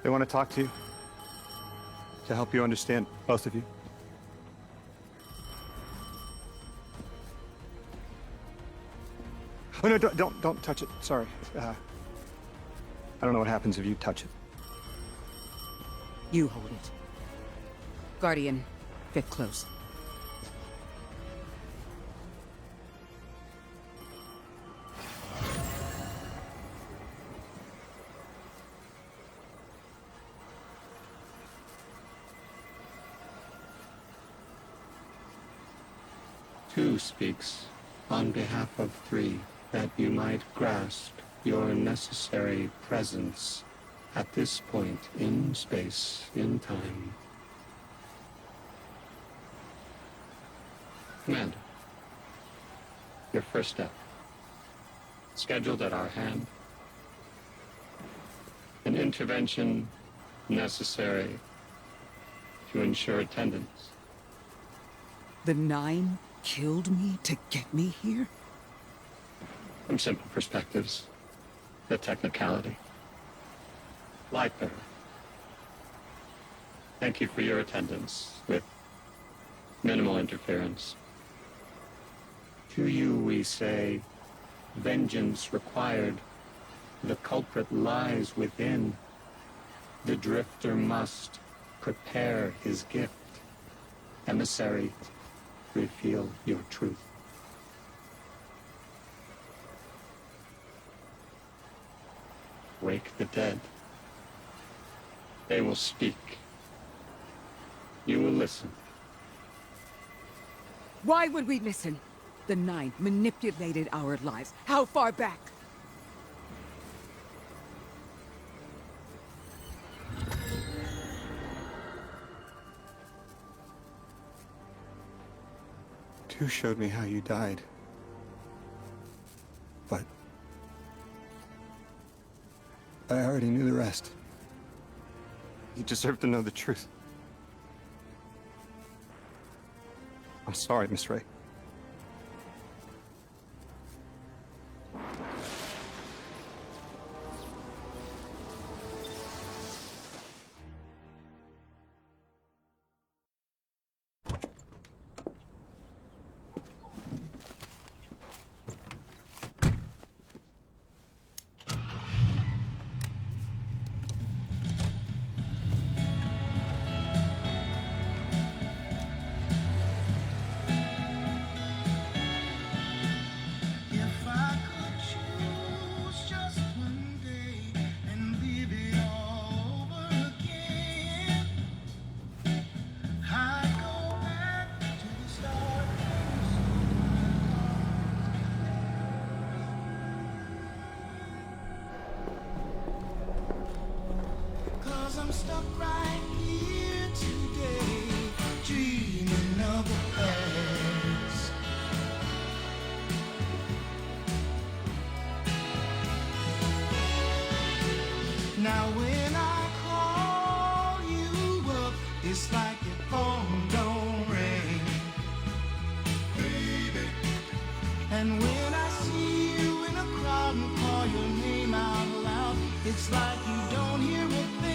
They want to talk to you. To help you understand, both of you. Oh no, don't touch it. Sorry. I don't know what happens if you touch it. You hold it. Guardian, get close. Two speaks on behalf of three, that you might grasp your necessary presence at this point in space, in time. Commander, your first step, scheduled at our hand. An intervention necessary to ensure attendance. The Nine killed me to get me here? From simple perspectives, the technicality. Light bearer. Thank you for your attendance with minimal interference. To you we say, vengeance required. The culprit lies within. The drifter must prepare his gift. Emissary, reveal your truth. Wake the dead. They will speak. You will listen. Why would we listen? The Nine manipulated our lives. How far back? Two showed me how you died. But I already knew the rest. You deserve to know the truth. I'm sorry, Miss Ray. I'm stuck right here today, dreaming of the past. Now when I call you up, it's like your phone don't ring, baby. And when I see you in a crowd and call your name out loud, it's like you don't hear a thing.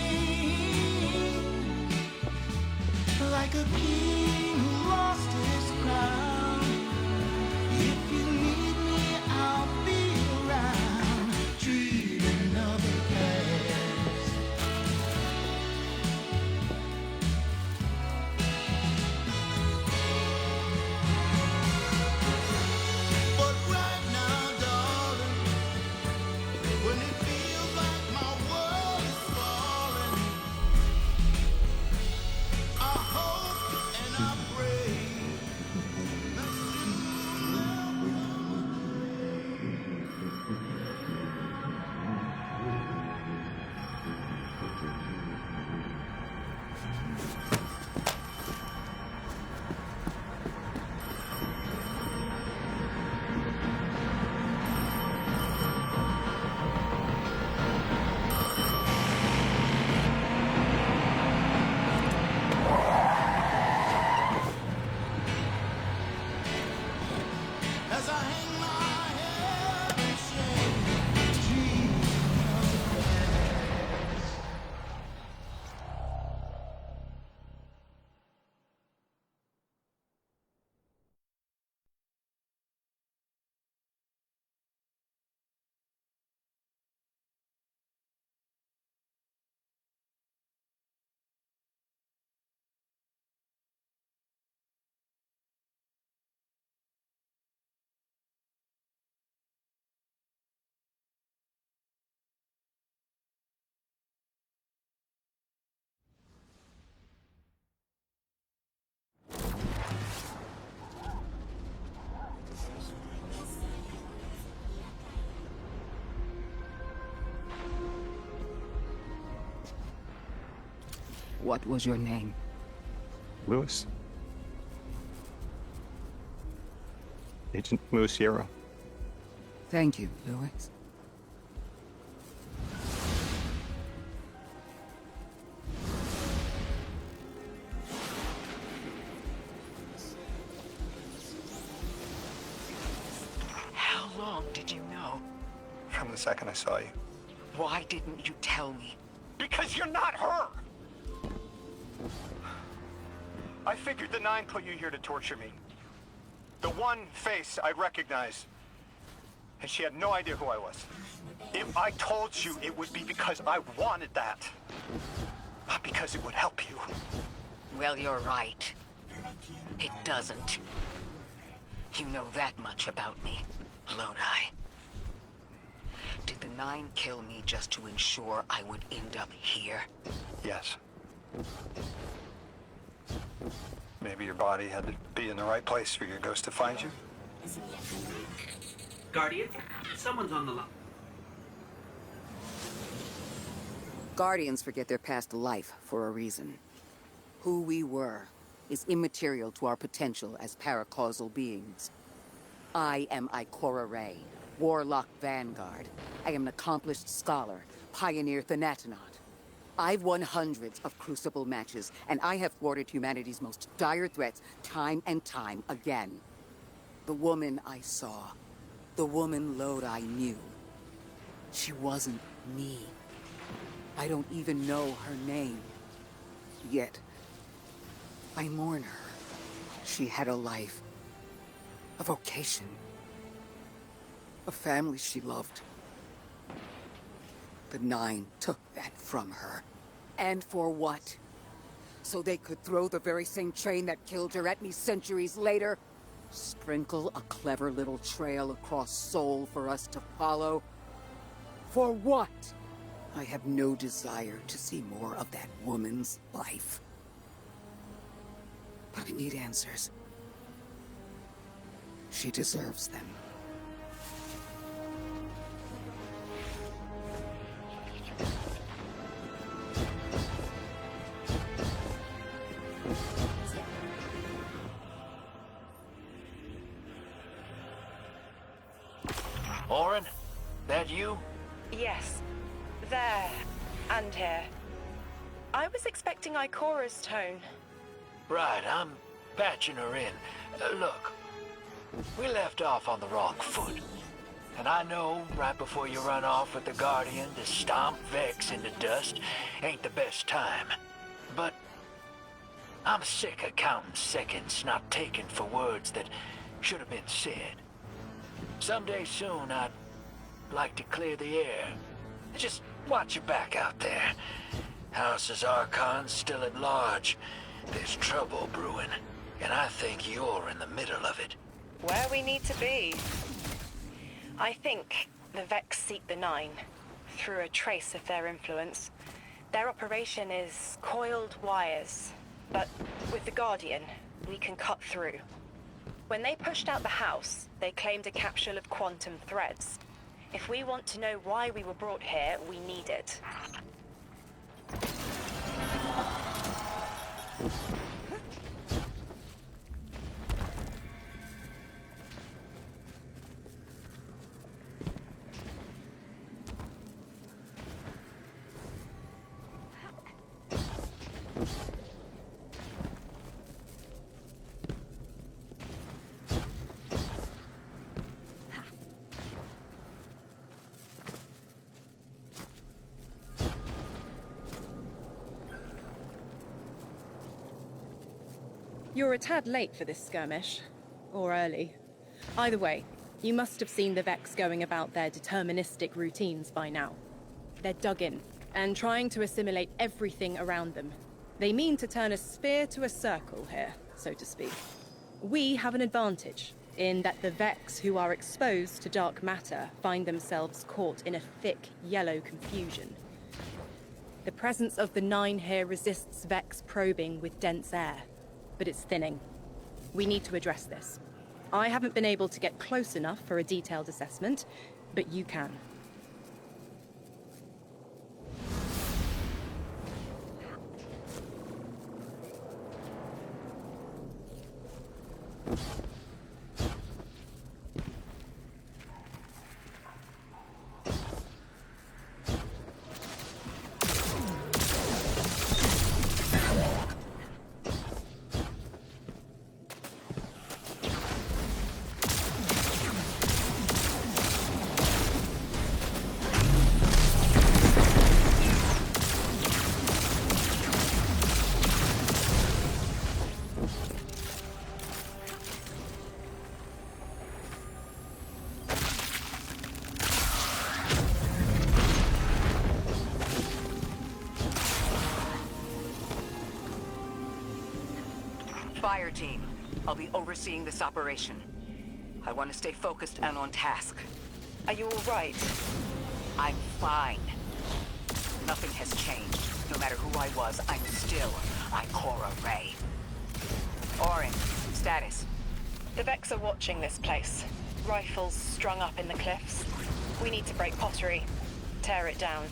Like a king who lost his crown. If you need me, I'll be around, dreaming of the past. But right now, darling, when it feels like my world is falling, I hope and I pray What was your name? Lewis. Agent Lewis Sierra. Thank you, Lewis. How long did you know? From the second I saw you. Why didn't you tell me? Because you're not her! I figured the Nine put you here to torture me. The one face I'd recognize. And she had no idea who I was. If I told you, it would be because I wanted that. Not because it would help you. Well, you're right. It doesn't. You know that much about me, Lodi. Did the Nine kill me just to ensure I would end up here? Yes. Maybe your body had to be in the right place for your ghost to find you. Guardian, someone's on the line. Guardians forget their past life for a reason. Who we were is immaterial to our potential as paracausal beings. I am Ikora Lodi, Warlock Vanguard. I am an accomplished scholar, pioneer Thanatonaut. I've won hundreds of Crucible matches, and I have thwarted humanity's most dire threats time and time again. The woman I saw, the woman Lodi knew, she wasn't me. I don't even know her name. Yet, I mourn her. She had a life, a vocation, a family she loved. The Nine took that from her. And for what? So they could throw the very same train that killed her at me centuries later? Sprinkle a clever little trail across Seoul for us to follow? For what? I have no desire to see more of that woman's life. But I need answers. She deserves them. Oren, that you? Yes. There. And here. I was expecting Ikora's tone. Right, I'm patching her in. Look, we left off on the wrong foot. And I know right before you run off with the Guardian to stomp Vex into dust ain't the best time. But I'm sick of counting seconds not taken for words that should have been said. Someday soon, I'd like to clear the air. Just watch your back out there. House's Archon's still at large. There's trouble brewing, and I think you're in the middle of it. Where we need to be. I think the Vex seek the Nine through a trace of their influence. Their operation is coiled wires, but with the Guardian, we can cut through. When they pushed out the house, they claimed a capsule of quantum threads. If we want to know why we were brought here, we need it. You're a tad late for this skirmish. Or early. Either way, you must have seen the Vex going about their deterministic routines by now. They're dug in, and trying to assimilate everything around them. They mean to turn a sphere to a circle here, so to speak. We have an advantage, in that the Vex who are exposed to dark matter find themselves caught in a thick, yellow confusion. The presence of the Nine here resists Vex probing with dense air, but it's thinning. We need to address this. I haven't been able to get close enough for a detailed assessment, but you can. Fire team, I'll be overseeing this operation. I want to stay focused and on task. Are you all right? I'm fine. Nothing has changed. No matter who I was, I'm still Ikora Ray. Orin, status. The Vex are watching this place. Rifles strung up in the cliffs. We need to break pottery. Tear it down.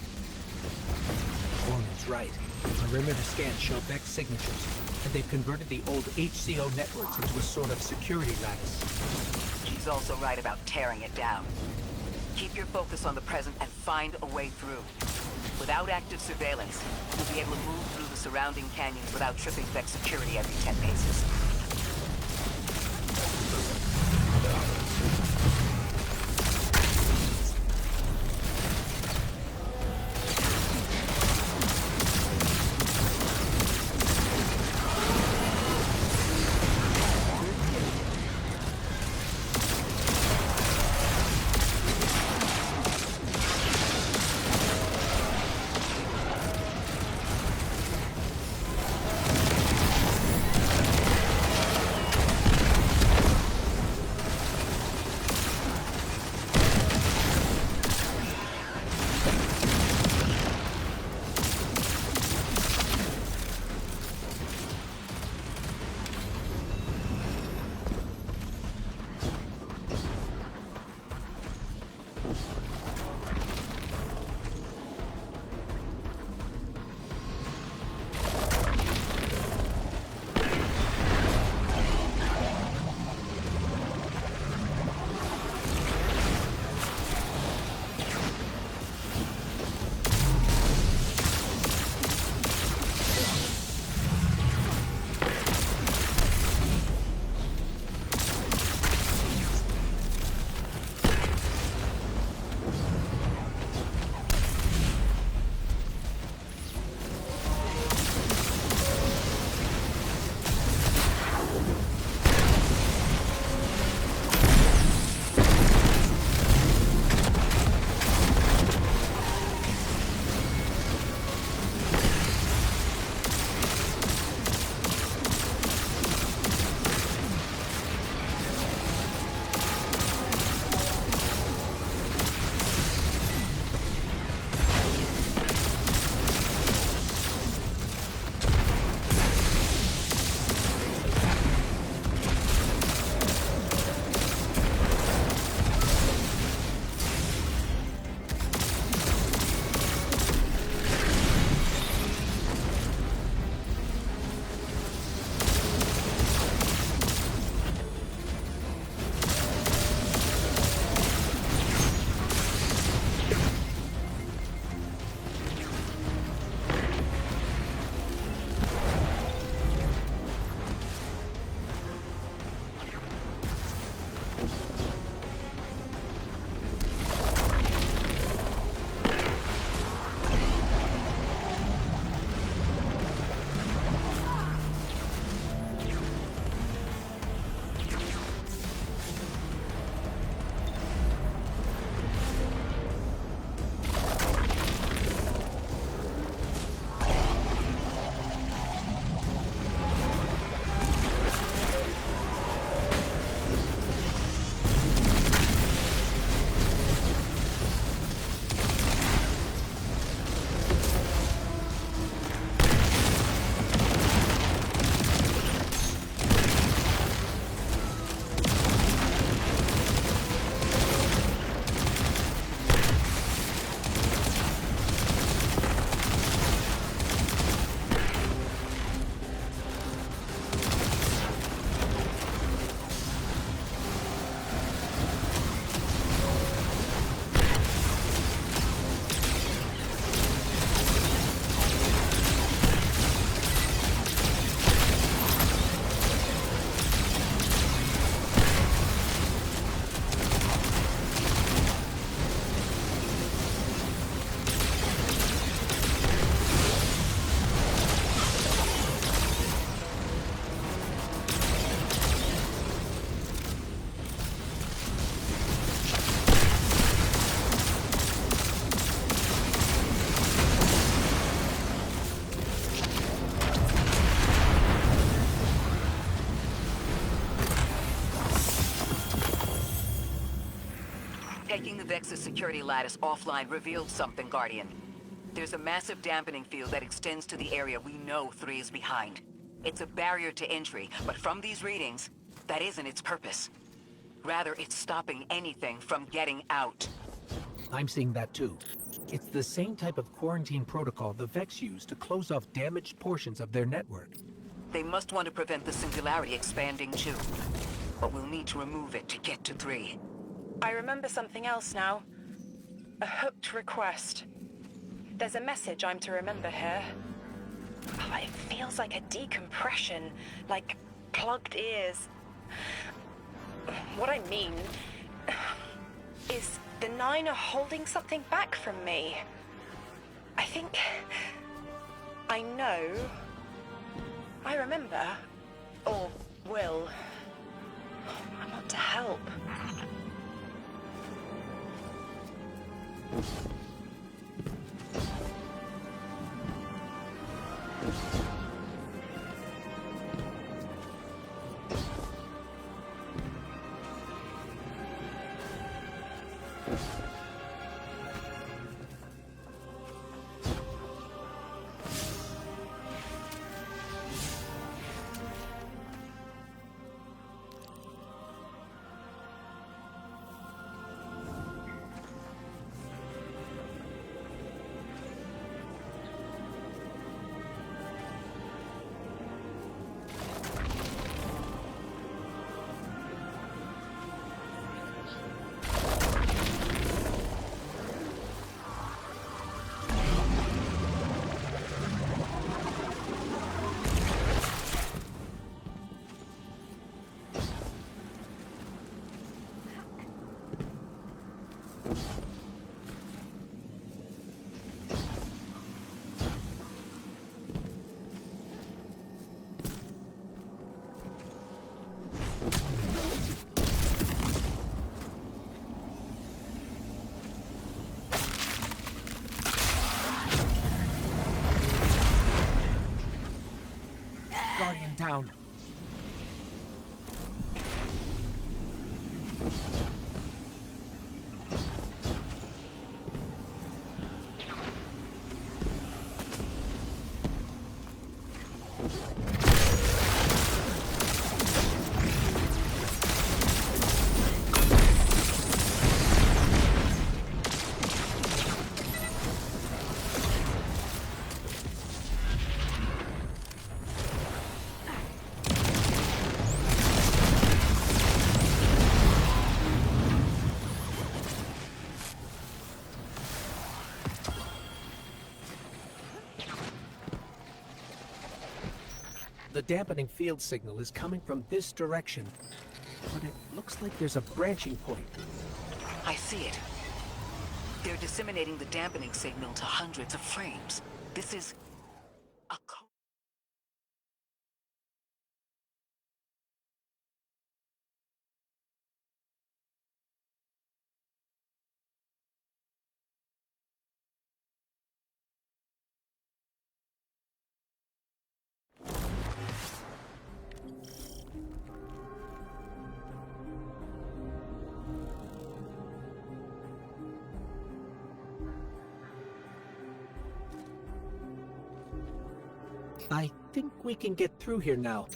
Orman's right. Perimeter scans show Vex signatures, and they've converted the old HCO networks into a sort of security lattice. She's also right about tearing it down. Keep your focus on the present and find a way through. Without active surveillance, you'll be able to move through the surrounding canyons without tripping Vex security every 10 paces. Vex's security lattice offline revealed something, Guardian. There's a massive dampening field that extends to the area we know 3 is behind. It's a barrier to entry, but from these readings, that isn't its purpose. Rather, it's stopping anything from getting out. I'm seeing that too. It's the same type of quarantine protocol the Vex use to close off damaged portions of their network. They must want to prevent the singularity expanding too. But we'll need to remove it to get to 3. I remember something else now. A hooked request. There's a message I'm to remember here. Oh, it feels like a decompression, like plugged ears. What I mean is the 9 are holding something back from me. I think I know. I remember. Or will. I want to help. Guardian down. The dampening field signal is coming from this direction, but it looks like there's a branching point. I see it. They're disseminating the dampening signal to hundreds of frames. This is a code. I think we can get through here now.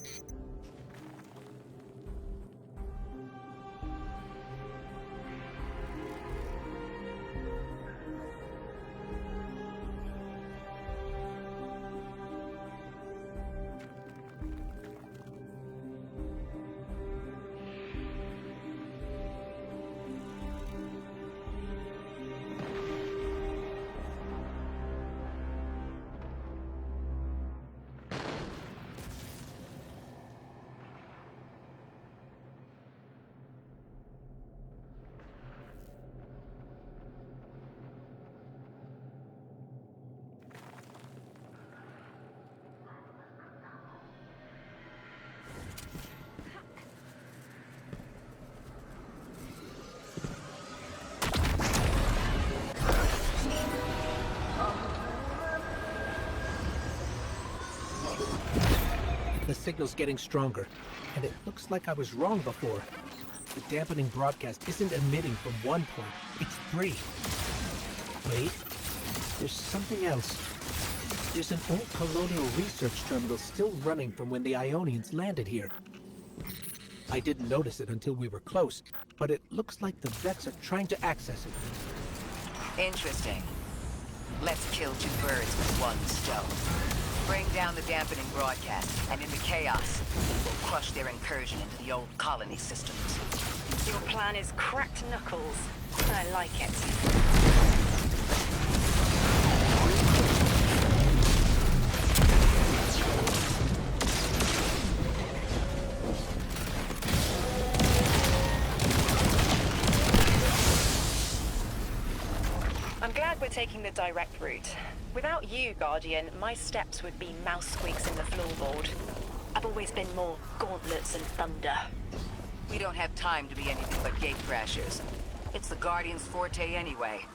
The signal's getting stronger, and it looks like I was wrong before. The dampening broadcast isn't emitting from one point, it's 3. Wait, there's something else. There's an old colonial research terminal still running from when the Ionians landed here. I didn't notice it until we were close, but it looks like the Vex are trying to access it. Interesting. Let's kill 2 birds with 1 stone. Bring down the dampening broadcast, and in the chaos, we'll crush their incursion into the old colony systems. Your plan is cracked knuckles. I like it. I'm glad we're taking the direct route. Without you, Guardian, my steps would be mouse squeaks in the floorboard. I've always been more gauntlets and thunder. We don't have time to be anything but gate crashers. It's the Guardian's forte anyway.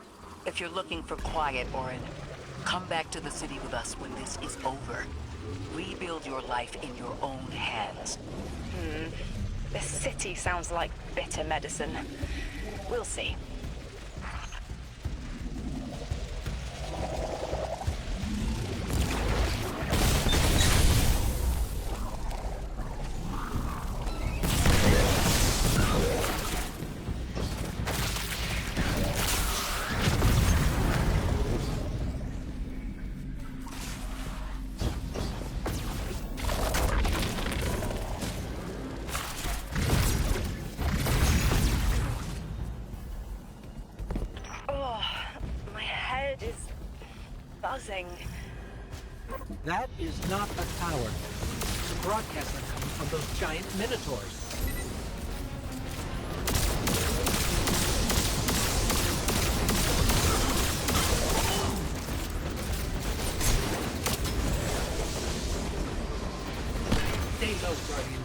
If you're looking for quiet, Orin, come back to the city with us when this is over. Rebuild your life in your own hands. The city sounds like bitter medicine. We'll see. Buzzing. That is not a tower. The broadcasts are coming from those giant minotaurs. Stay low, Guardian.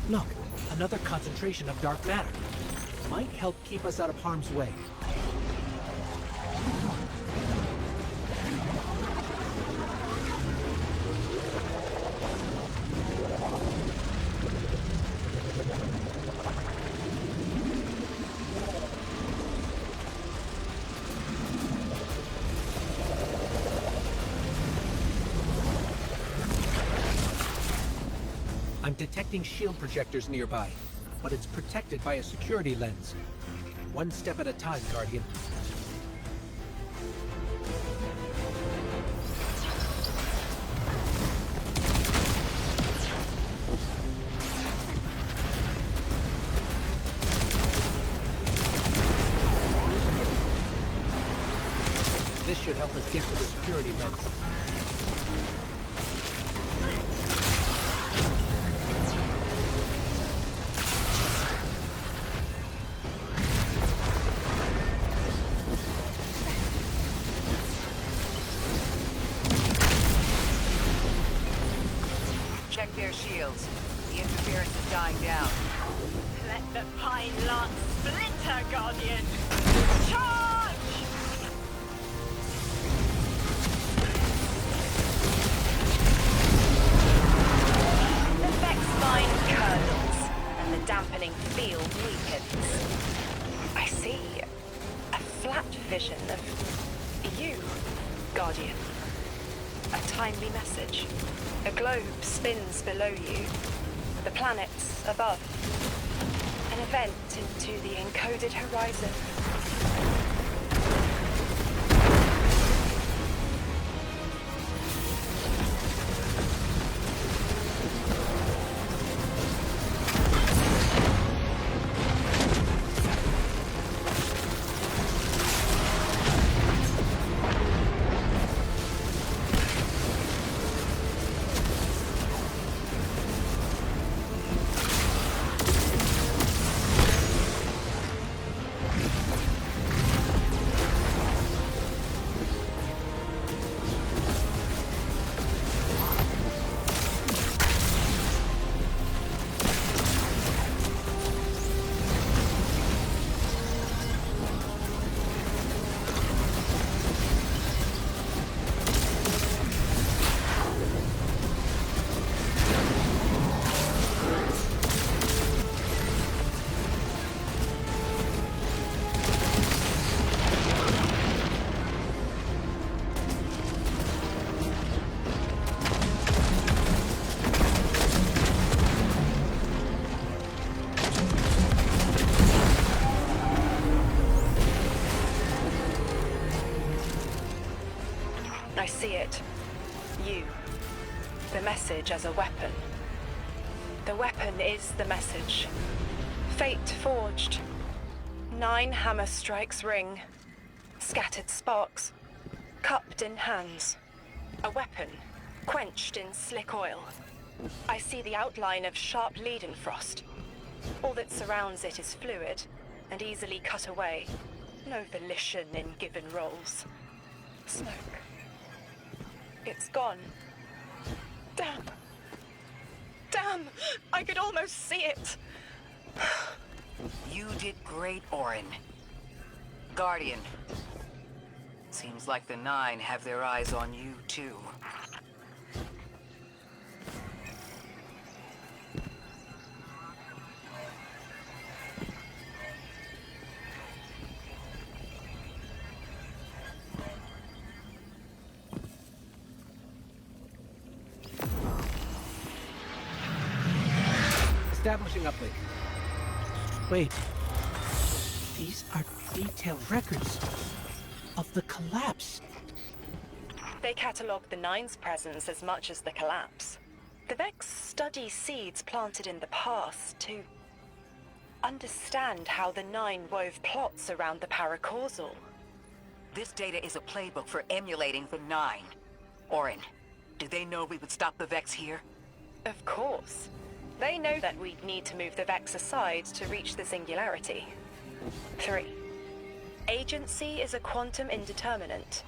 Look, another concentration of dark matter. Might help keep us out of harm's way. I'm detecting shield projectors nearby, but it's protected by a security lens. One step at a time, Guardian. should help us get to the security vents. Check their shields. The interference is dying down. Let the pine lance splinter, Guardian! Charge! The Vex line curdles, and the dampening field weakens. I see a flat vision of you, Guardian. A timely message. A globe spins below you. The planets above. An event into the encoded horizon. I see it. You. The message as a weapon. The weapon is the message. Fate forged. 9 hammer strikes ring. Scattered sparks. Cupped in hands. A weapon. Quenched in slick oil. I see the outline of sharp Leidenfrost. All that surrounds it is fluid and easily cut away. No volition in given roles. Smoke. It's gone. Damn. Damn! I could almost see it! You did great, Orin. Guardian. Seems like the Nine have their eyes on you, too. Establishing uplink. Wait. These are detailed records of the collapse. They catalogue the Nine's presence as much as the collapse. The Vex study seeds planted in the past to understand how the Nine wove plots around the paracausal. This data is a playbook for emulating the Nine. Orin, did they know we would stop the Vex here? Of course. They know that we'd need to move the Vex aside to reach the singularity. 3. Agency is a quantum indeterminate.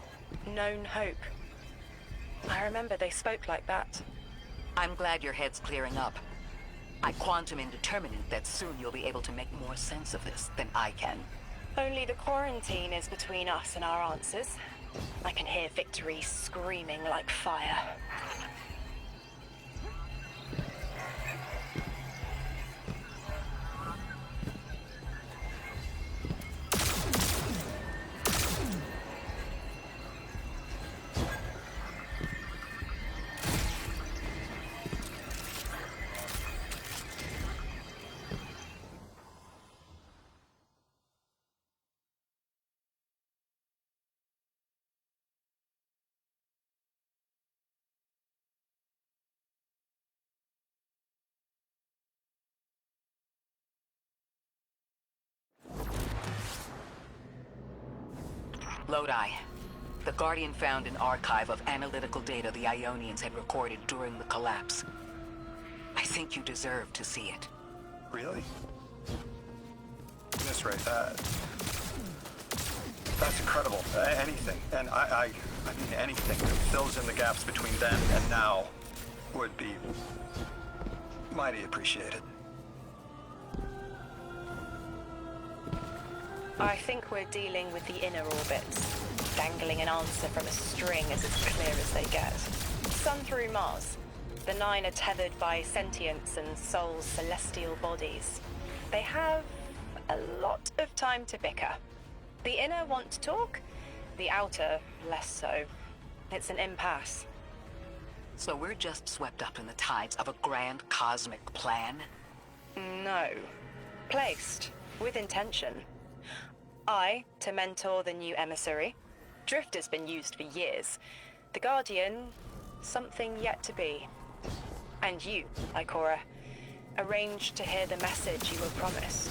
Known hope. I remember they spoke like that. I'm glad your head's clearing up. I quantum indeterminate that soon you'll be able to make more sense of this than I can. Only the quarantine is between us and our answers. I can hear victory screaming like fire. Lodi, The Guardian found an archive of analytical data the Ionians had recorded during the collapse. I think you deserve to see it. Really? Miss Ray, that's incredible. Anything, and I mean anything that fills in the gaps between then and now would be mighty appreciated. I think we're dealing with the inner orbits. Dangling an answer from a string is as clear as they get. Sun through Mars. The Nine are tethered by sentience and Sol's celestial bodies. They have a lot of time to bicker. The inner want to talk, the outer less so. It's an impasse. So we're just swept up in the tides of a grand cosmic plan? No. Placed, with intention. I, to mentor the new emissary. Drifter's been used for years. The Guardian, something yet to be. And you, Ikora, arranged to hear the message you were promised.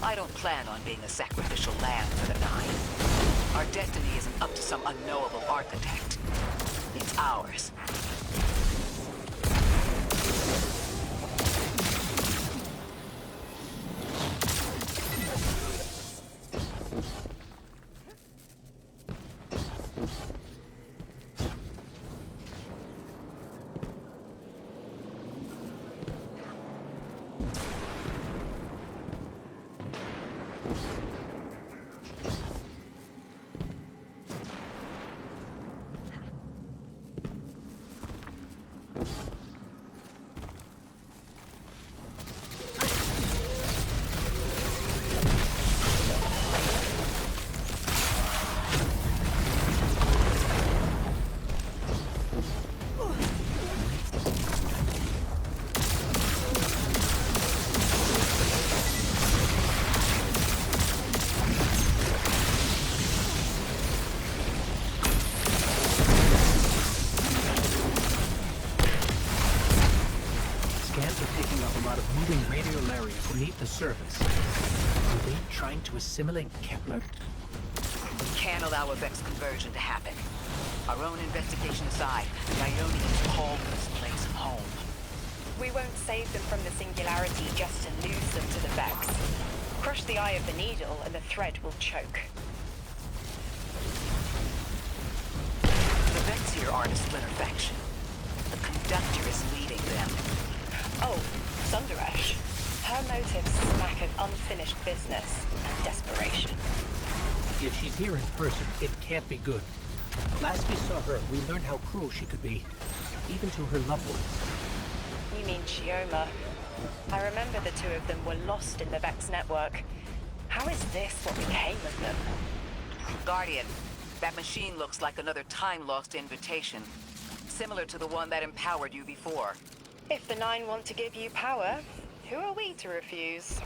I don't plan on being a sacrificial lamb for the Nine. Our destiny isn't up to some unknowable architect. It's ours. Beneath the surface. Are they trying to assimilate Kepler? We can't allow a Vex conversion to happen. Our own investigation aside, the Ionians call this place home. We won't save them from the singularity just to lose them to the Vex. Crush the eye of the needle and the thread will choke. The Vex here aren't a splinter faction. The conductor is leading them. Oh, Sundaresh. Her motives smack of unfinished business and desperation. If she's here in person, it can't be good. Last we saw her, we learned how cruel she could be, even to her loved ones. You mean Chioma? I remember the two of them were lost in the Vex network. How is this what became of them? Guardian, that machine looks like another time-lost invitation, similar to the one that empowered you before. If the Nine want to give you power, who are we to refuse?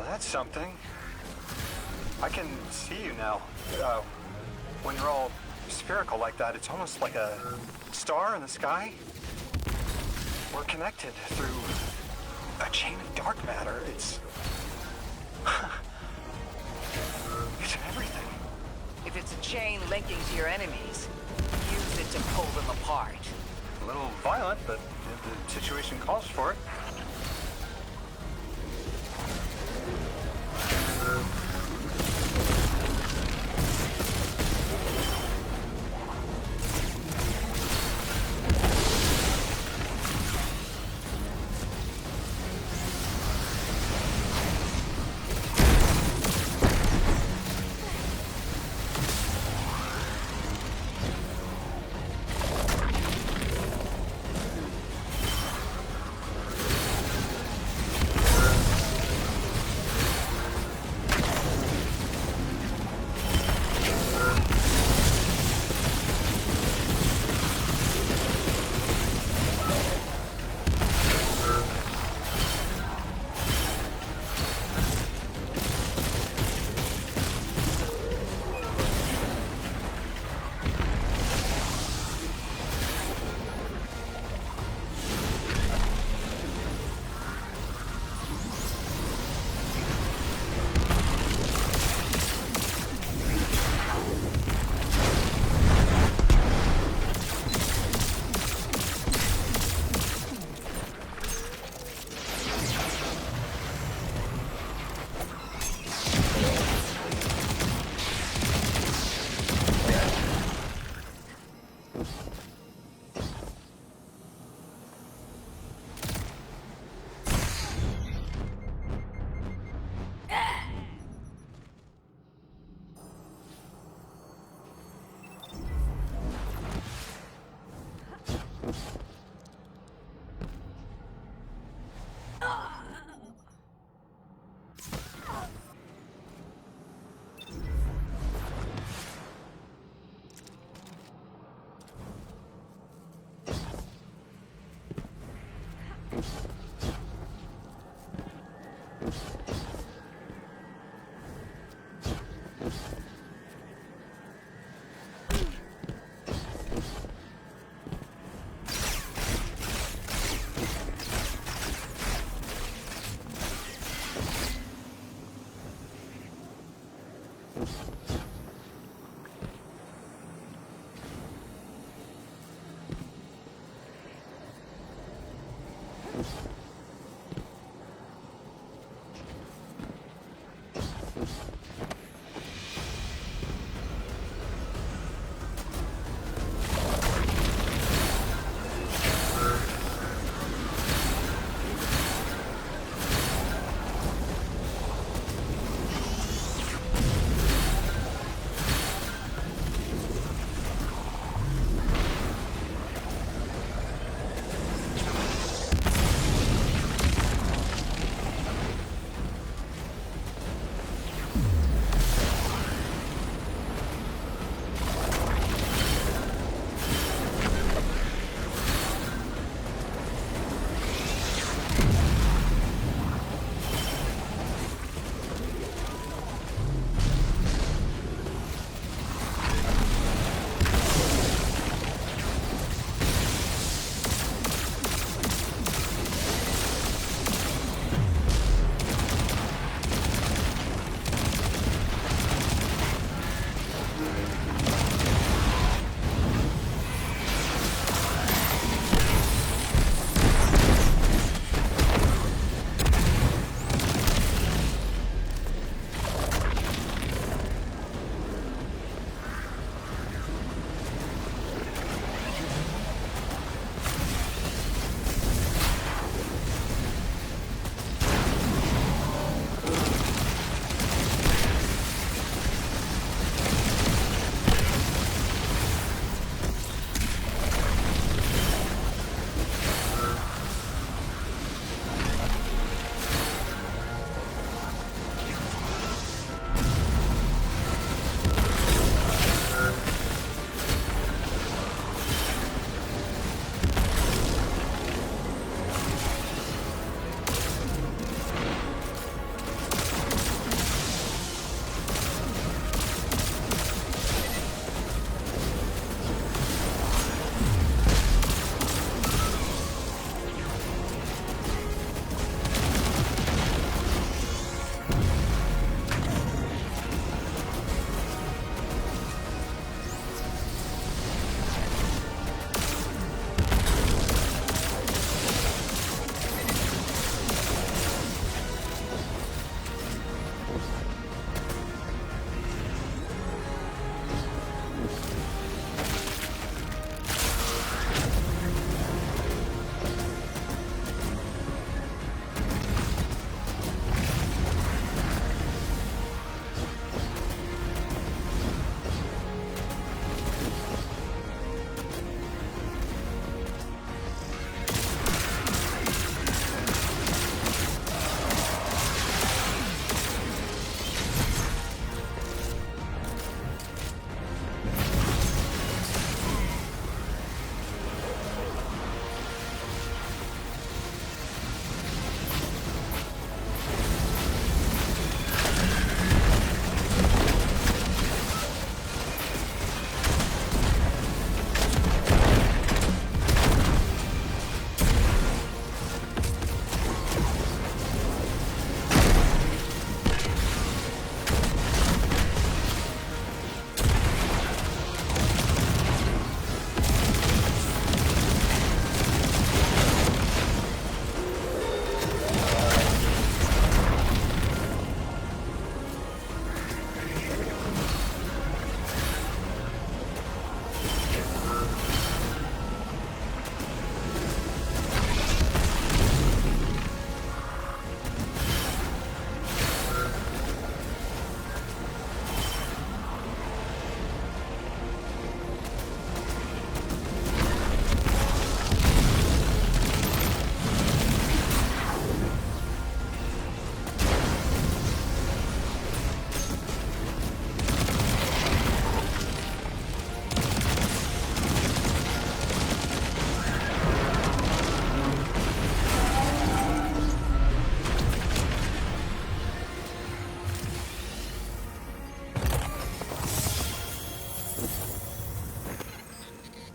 That's something. I can see you now. When you're all spherical like that, it's almost like a star in the sky. We're connected through a chain of dark matter. It's everything. If it's a chain linking to your enemies, use it to pull them apart. A little violent, but the situation calls for it.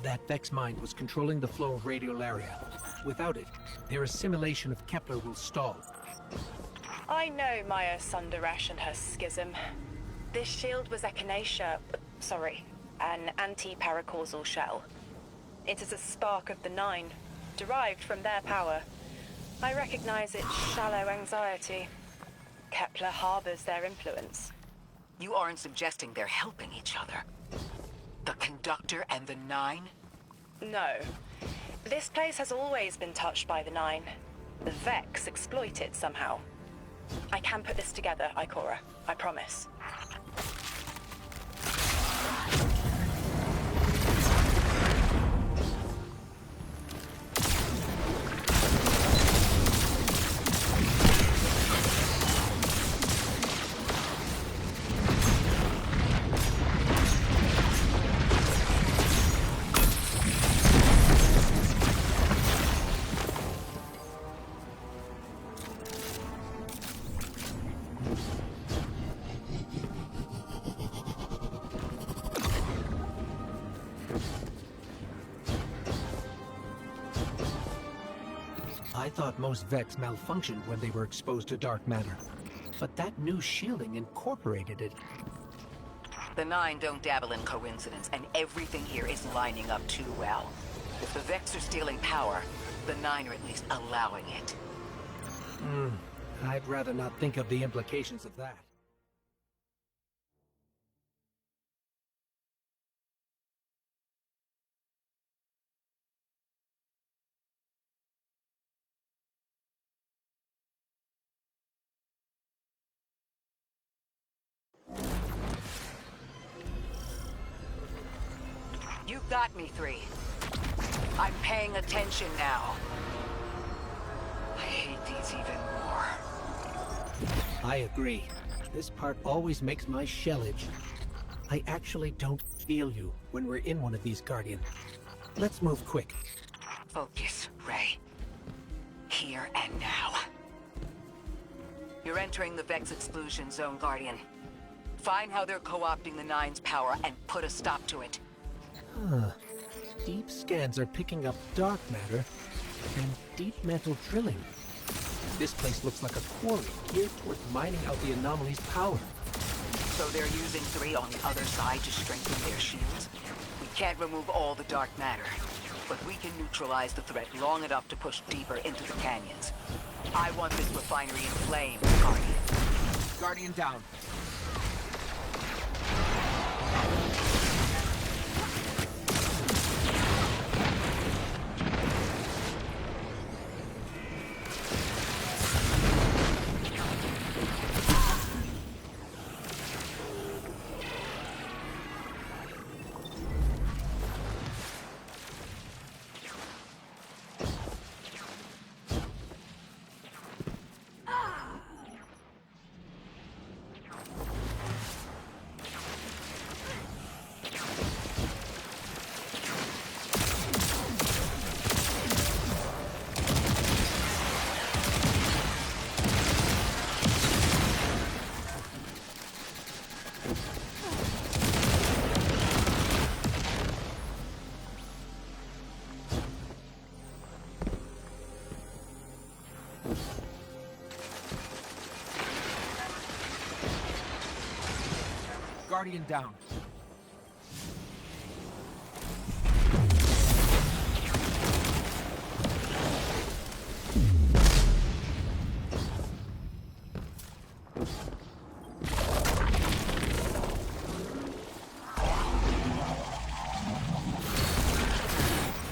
That Vex mind was controlling the flow of radiolaria. Without it, their assimilation of Kepler will stall. I know Maya Sundaresh and her schism. This shield was an anti-paracausal shell. It is a spark of the Nine, derived from their power. I recognize its shallow anxiety. Kepler harbors their influence. You aren't suggesting they're helping each other? The Conductor and the Nine? No. This place has always been touched by the Nine. The Vex exploit it somehow. I can put this together, Ikora. I promise. I thought most Vex malfunctioned when they were exposed to dark matter. But that new shielding incorporated it. The Nine don't dabble in coincidence, and everything here is lining up too well. If the Vex are stealing power, the Nine are at least allowing it. I'd rather not think of the implications of that. You got me, 3. I'm paying attention now. I hate these even more. I agree. This part always makes my shell itch. I actually don't feel you when we're in one of these, Guardian. Let's move quick. Focus, Ray. Here and now. You're entering the Vex exclusion zone, Guardian. Find how they're co-opting the Nine's power and put a stop to it. Deep scans are picking up dark matter and deep metal drilling. This place looks like a quarry geared towards mining out the anomaly's power. So they're using 3 on the other side to strengthen their shields? We can't remove all the dark matter, but we can neutralize the threat long enough to push deeper into the canyons. I want this refinery in flames, Guardian. Guardian down. Guardian down.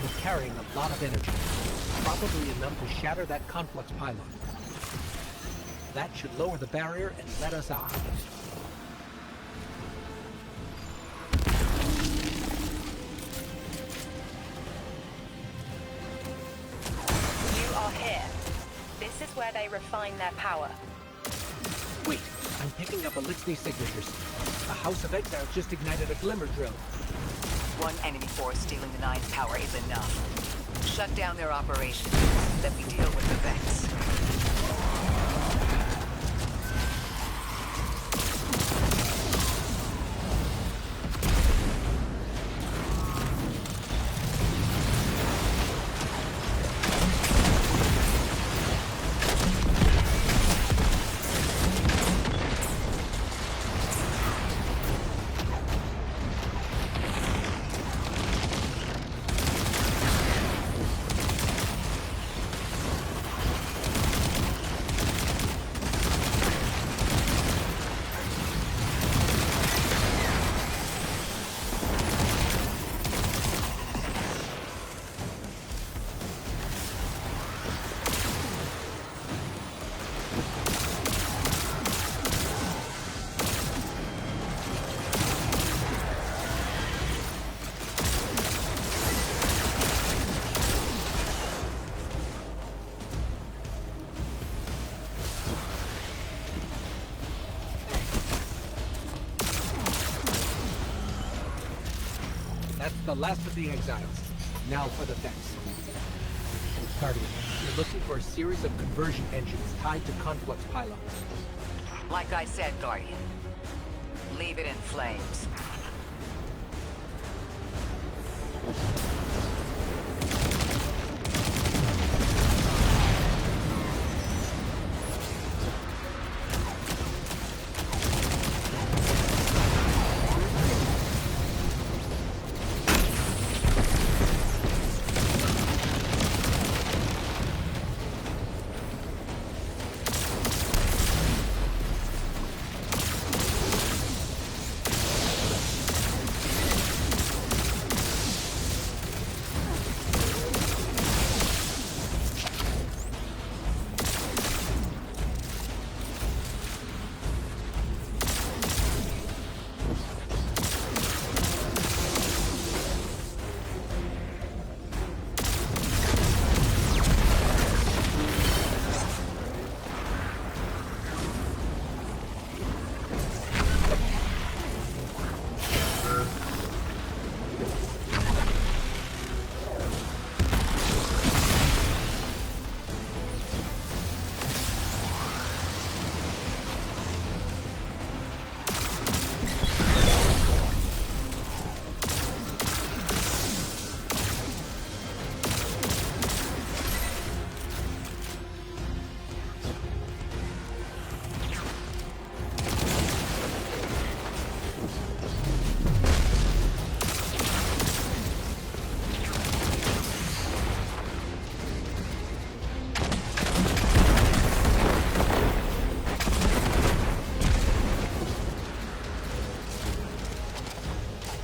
We're carrying a lot of energy. Probably enough to shatter that conflux pylon. That should lower the barrier and let us out. This is where they refine their power. Wait, I'm picking up Elixir signatures. A House of Exiles just ignited a glimmer drill. One enemy force stealing the Nine's power is enough. Shut down their operations, then we deal with the Vex. That's the last of the exiles. Now for the Vex. Guardian, you're looking for a series of conversion engines tied to conflux pylons. Like I said, Guardian. Leave it in flames.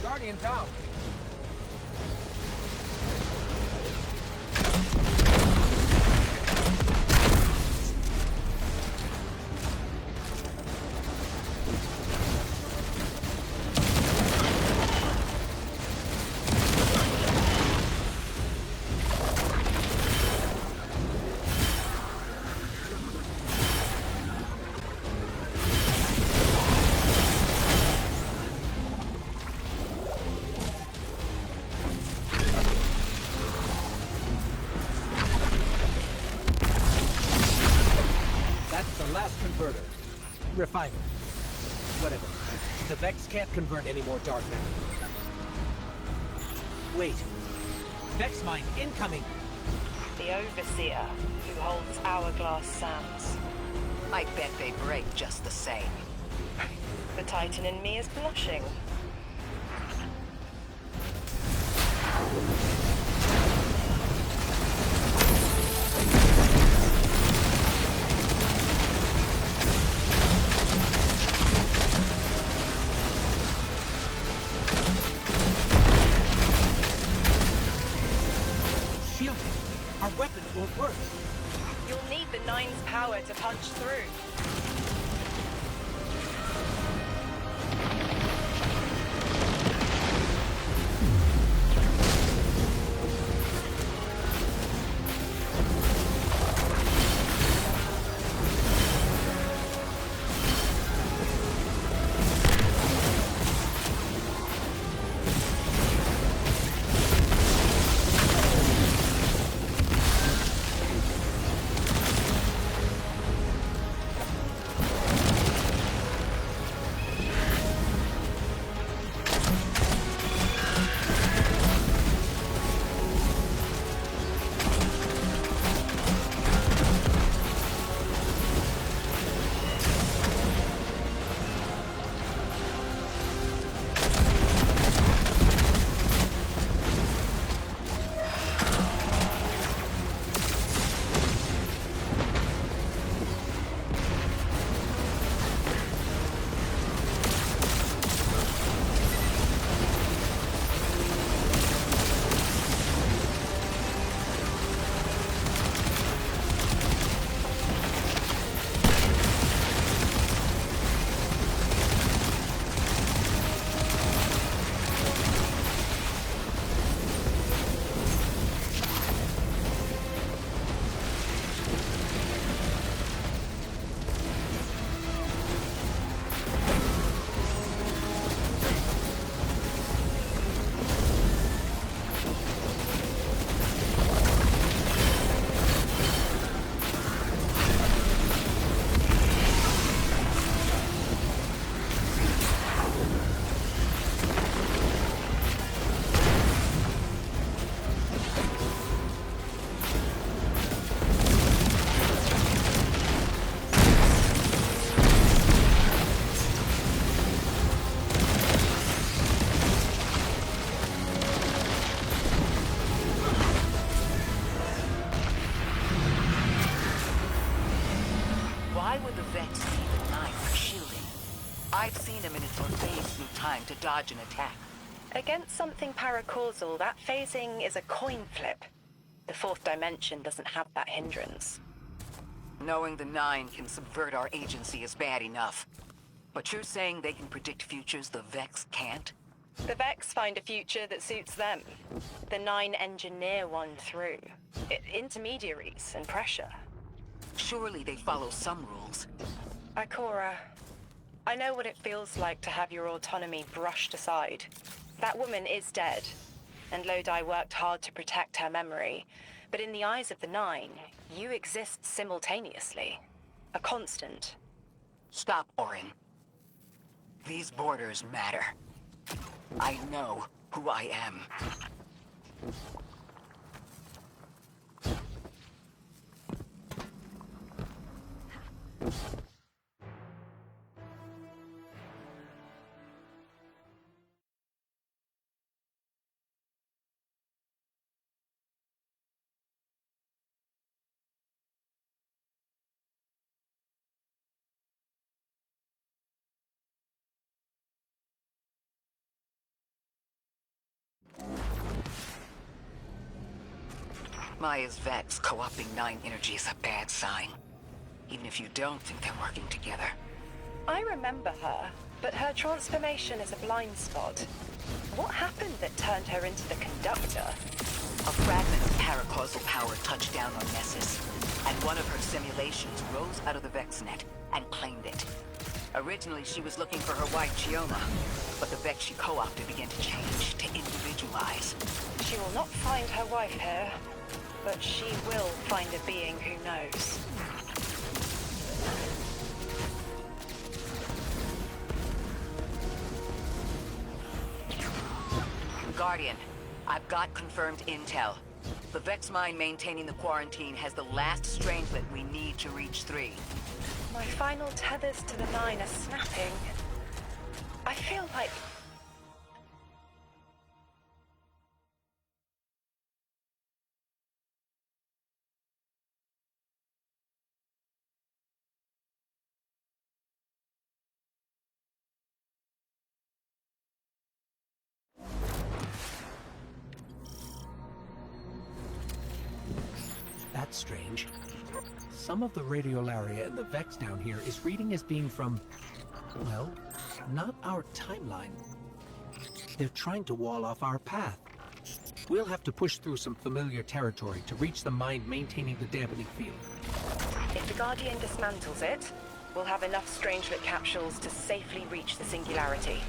Guardian down. Converter. Refiner. Whatever. The Vex can't convert any more dark matter. Wait. Vex mine incoming! The Overseer, who holds Hourglass Sands. I bet they break just the same. The Titan in me is blushing. Our weapons won't work. You'll need the Nine's power to punch through. seen a minute or phase through time to dodge an attack. Against something paracausal, that phasing is a coin flip. The fourth dimension doesn't have that hindrance. Knowing the Nine can subvert our agency is bad enough. But you're saying they can predict futures the Vex can't? The Vex find a future that suits them. The Nine engineer one through. Intermediaries and pressure. Surely they follow some rules. Ikora, I know what it feels like to have your autonomy brushed aside. That woman is dead, and Lodi worked hard to protect her memory. But in the eyes of the Nine, you exist simultaneously. A constant. Stop, Orin. These borders matter. I know who I am. Maya's Vex co-opting Nine energy is a bad sign. Even if you don't think they're working together. I remember her, but her transformation is a blind spot. What happened that turned her into the conductor? A fragment of paracausal power touched down on Nessus, and one of her simulations rose out of the VexNet and claimed it. Originally, she was looking for her wife, Chioma, but the Vex she co-opted began to change, to individualize. She will not find her wife here, but she will find a being who knows. Guardian, I've got confirmed intel. The Vex mine maintaining the quarantine has the last strangelet we need to reach 3. My final tethers to the Nine are snapping. I feel like... That's strange. Some of the radiolaria in the Vex down here is reading as being from, well, not our timeline. They're trying to wall off our path. We'll have to push through some familiar territory to reach the mine maintaining the dampening field. If the Guardian dismantles it, we'll have enough Strangelet capsules to safely reach the Singularity.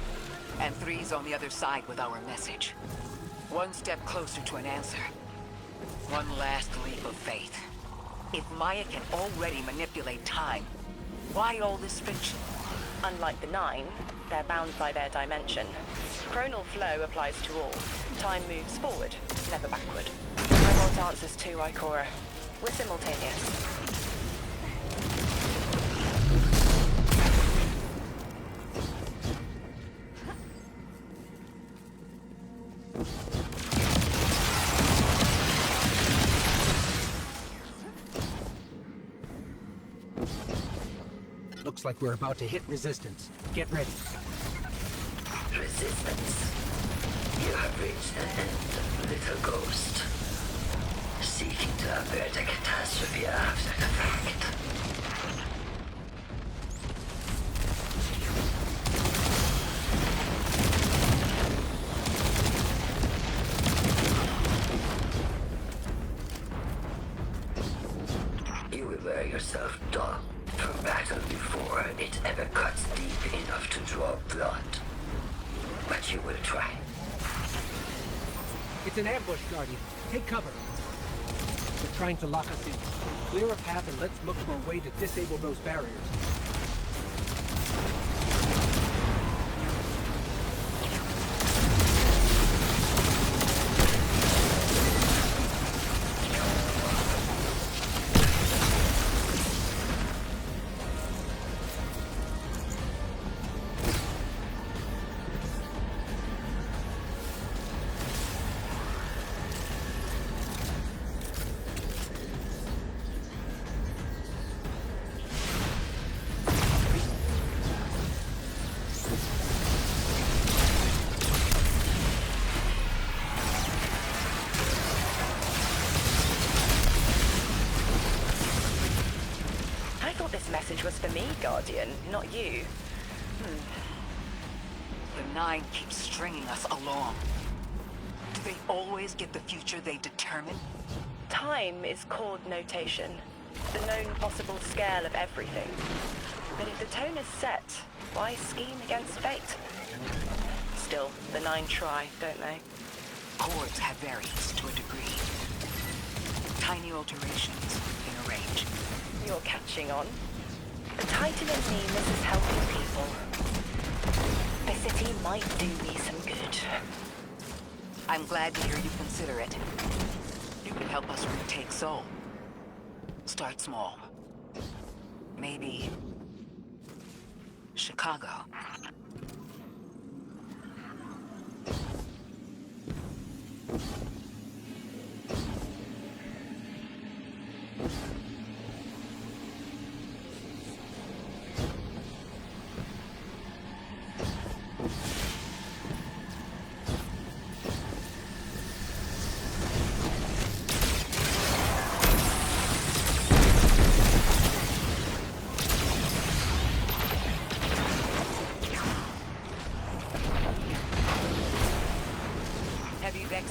And 3's on the other side with our message. One step closer to an answer. One last leap of faith. If Maya can already manipulate time, why all this friction? Unlike the Nine, they're bound by their dimension. Chronal flow applies to all. Time moves forward, never backward. I want answers too, Ikora. We're simultaneous. Looks like we're about to hit resistance. Get ready. Resistance. You have reached the end, little ghost. Seeking to avert a catastrophe after the fact. You will wear yourself down for battle before it ever cuts deep enough to draw blood. But you will try. It's an ambush, Guardian. Take cover. They're trying to lock us in. Clear a path and let's look for a way to disable those barriers. message was for me, Guardian, not you. The Nine keep stringing us along. Do they always get the future they determine? Time is chord notation, the known possible scale of everything. But if the tone is set, why scheme against fate? Still, the Nine try, don't they? Chords have variance to a degree. Tiny alterations in a range. You're catching on. The Titan in me misses helping people. The city might do me some good. I'm glad to hear you consider it. You can help us retake Seoul. Start small. Maybe Chicago.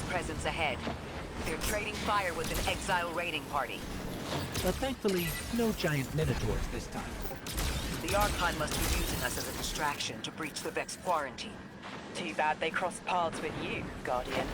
Presence ahead. They're trading fire with an exile raiding party. But thankfully, no giant minotaurs this time. The Archon must be using us as a distraction to breach the Vex quarantine. Too bad they crossed paths with you, Guardian.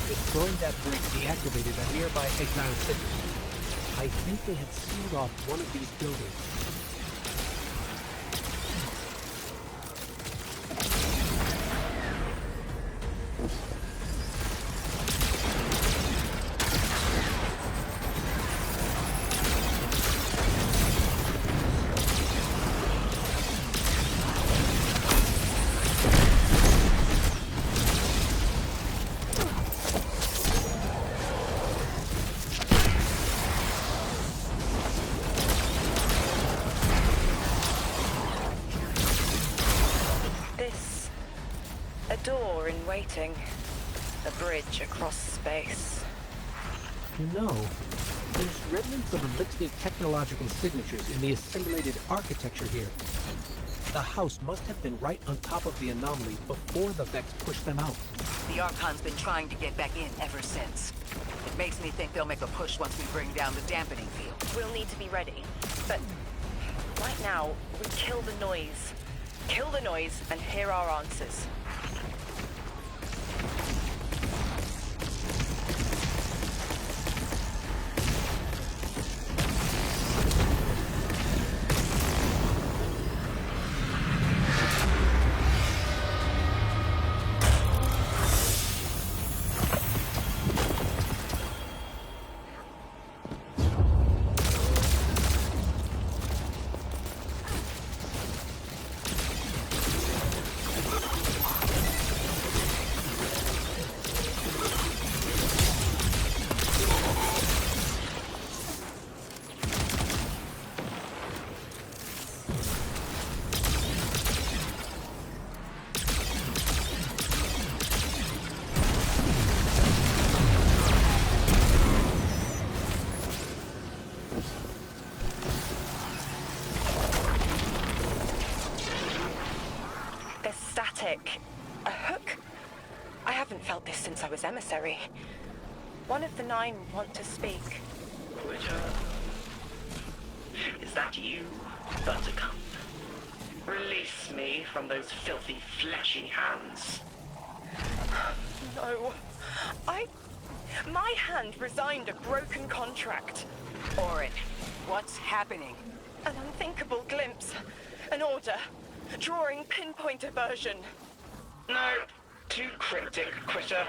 Destroying that bridge deactivated a nearby exile city. I think they had sealed off one of these buildings. Door in waiting. A bridge across space. You know, there's remnants of elixir technological signatures in the assimilated architecture here. The house must have been right on top of the anomaly before the Vex pushed them out. The Archon's been trying to get back in ever since. It makes me think they'll make a push once we bring down the dampening field. We'll need to be ready. But right now, we kill the noise. Kill the noise and hear our answers. about this since I was emissary. One of the 9 want to speak. Quitter. Is that you, Buttercup? Release me from those filthy, fleshy hands. No. My hand resigned a broken contract. Orin, what's happening? An unthinkable glimpse. An order. Drawing pinpoint aversion. No. Too cryptic, Quitter.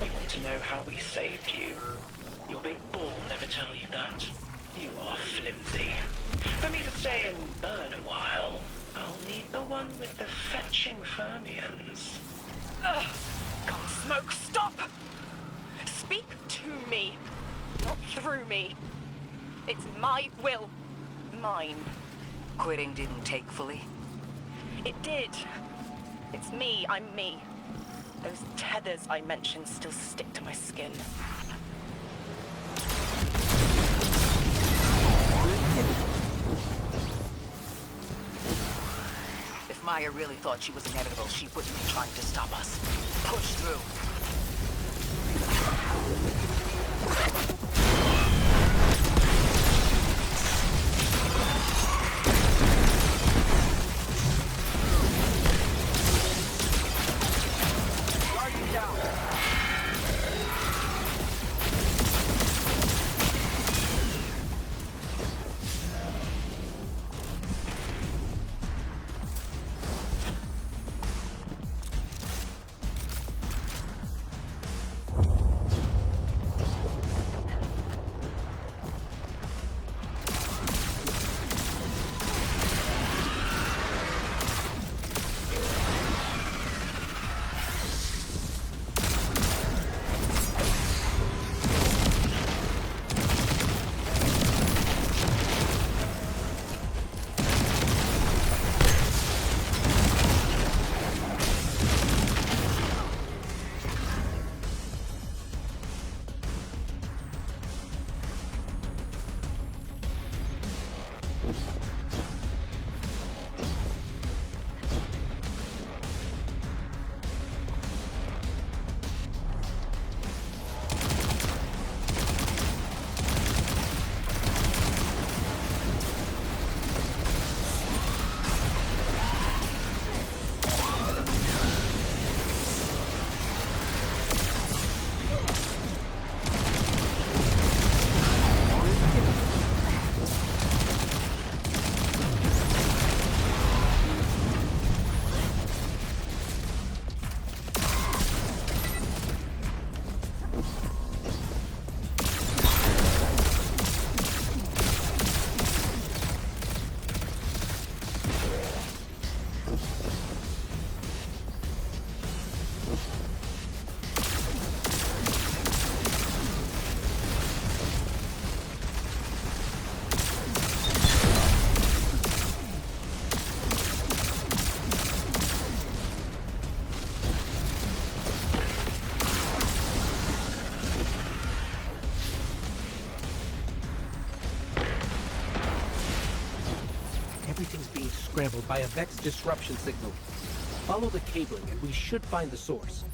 We want to know how we saved you. Your big ball never tell you that. You are flimsy. For me to stay and burn a while, I'll need the one with the fetching fermions. Ugh! God, Smoke, stop! Speak to me, not through me. It's my will. Mine. Quitting didn't take fully? It did. It's me, I'm me. Those tethers I mentioned still stick to my skin. If Maya really thought she was inevitable, she wouldn't be trying to stop us. Push through. Guardian down. Everything's being scrambled by a Vex disruption signal. Follow the cabling and we should find the source.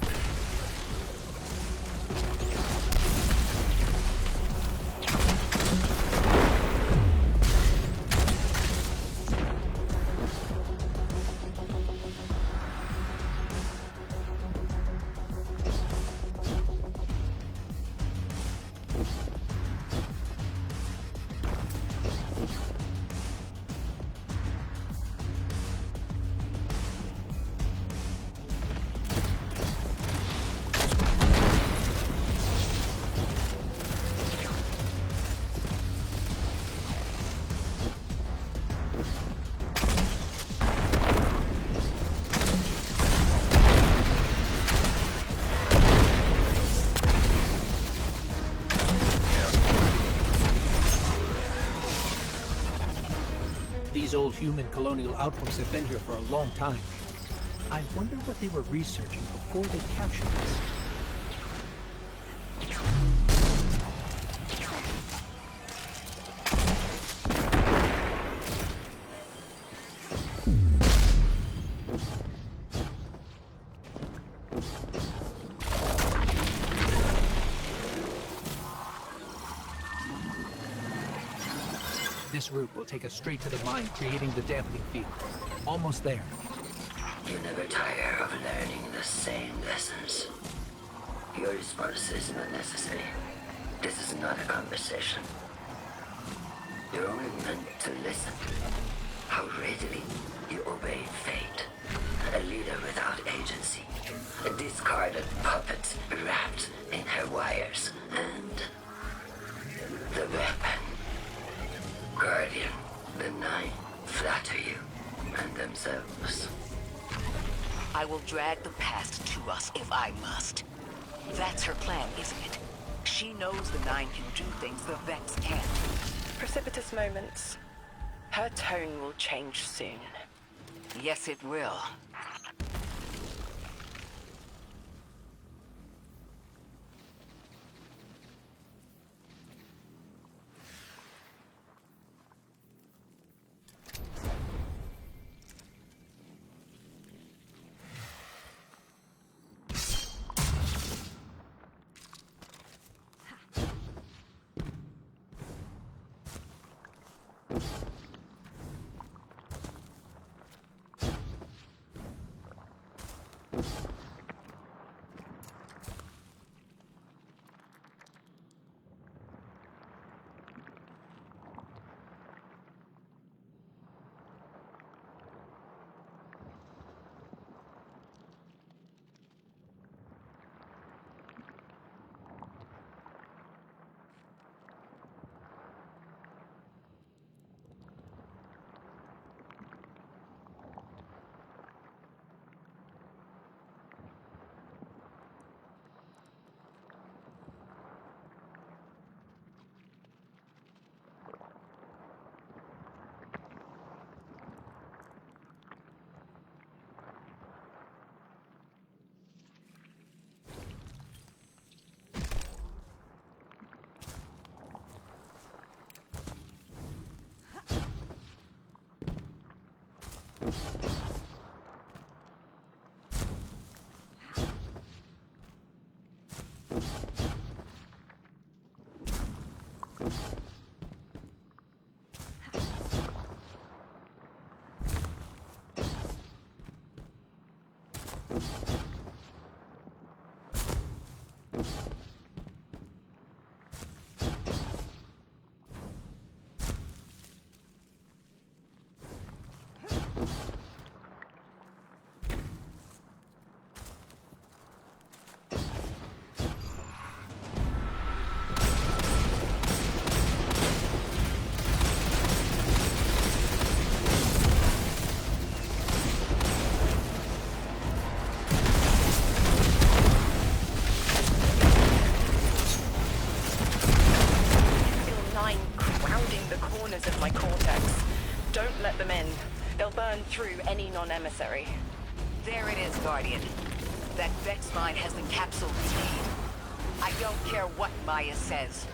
These old human colonial outposts have been here for a long time. I wonder what they were researching before they captured us. This route will take us straight to the mine, creating the dampening field. Almost there. You never tire of learning the same lessons. Your response is not necessary. This is not a conversation. You're only meant to listen. How readily you obey fate. A leader without agency. A discarded puppet wrapped in her wires. And the weapon. Guardian, the Nine flatter you and themselves. I will drag the past to us if I must. That's her plan, isn't it? She knows the Nine can do things the Vex can't. Precipitous moments. Her tone will change soon. Yes, it will. Through any non-emissary. There it is, Guardian. That Vex mine has the capsule we need. I don't care what Maya says.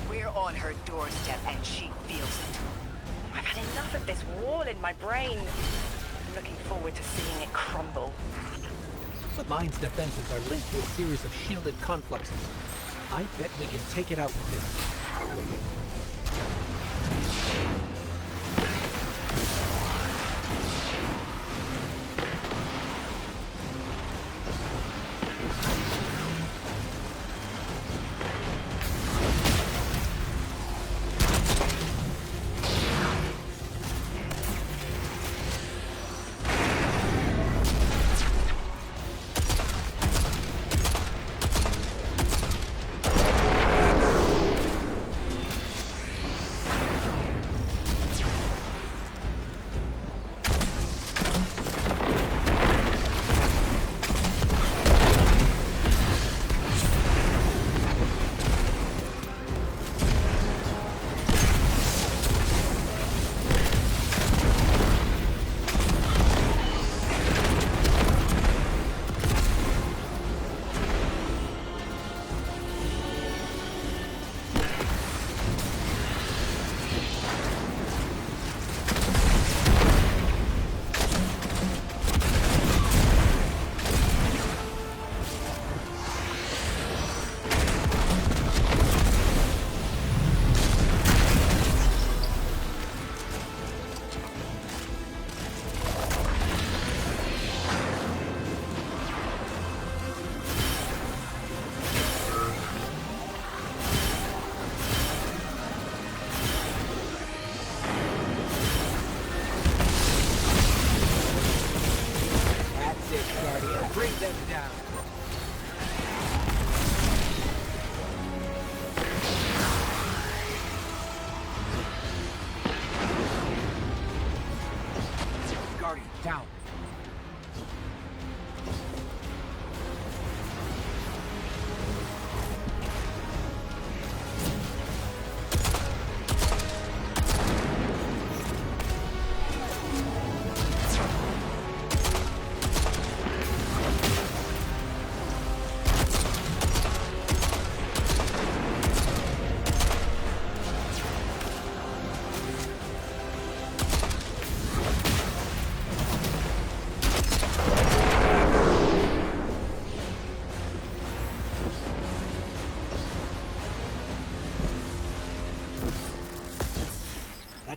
We're on her doorstep and she feels it. I've had enough of this wall in my brain. I'm looking forward to seeing it crumble. The mine's defenses are linked to a series of shielded confluxes. I bet we can take it out with this.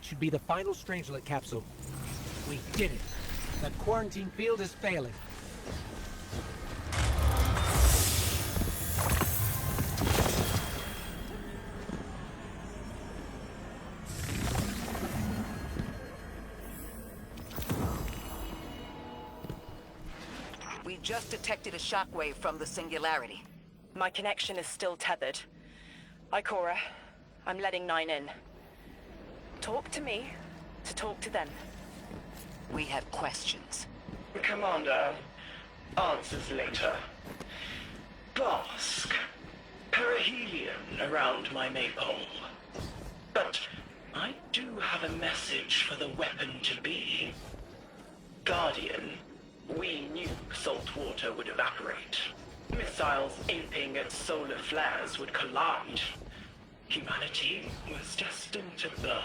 should be the final Strangelet capsule. We did it. That quarantine field is failing. We just detected a shockwave from the singularity. My connection is still tethered. Ikora, I'm letting 9 in. Talk to me to talk to them. We have questions. Commander, answers later. Bask. Perihelion around my maypole. But I do have a message for the weapon to be. Guardian, we knew salt water would evaporate. Missiles aping at solar flares would collide. Humanity was destined to burn.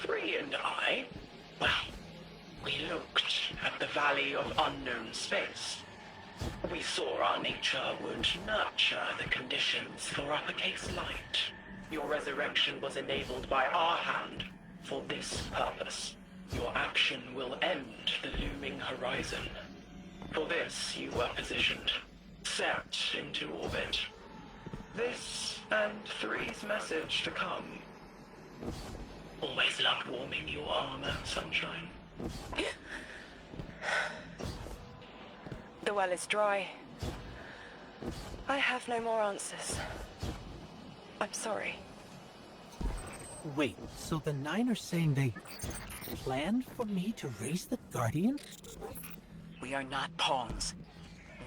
3 and I, well, we looked at the Valley of Unknown Space. We saw our nature would nurture the conditions for uppercase light. Your resurrection was enabled by our hand for this purpose. Your action will end the looming horizon. For this, you were positioned, set into orbit. This and 3's message to come. Always loved warming your armor, Sunshine. The well is dry. I have no more answers. I'm sorry. Wait, so the 9 are saying they planned for me to raise the Guardian? We are not pawns.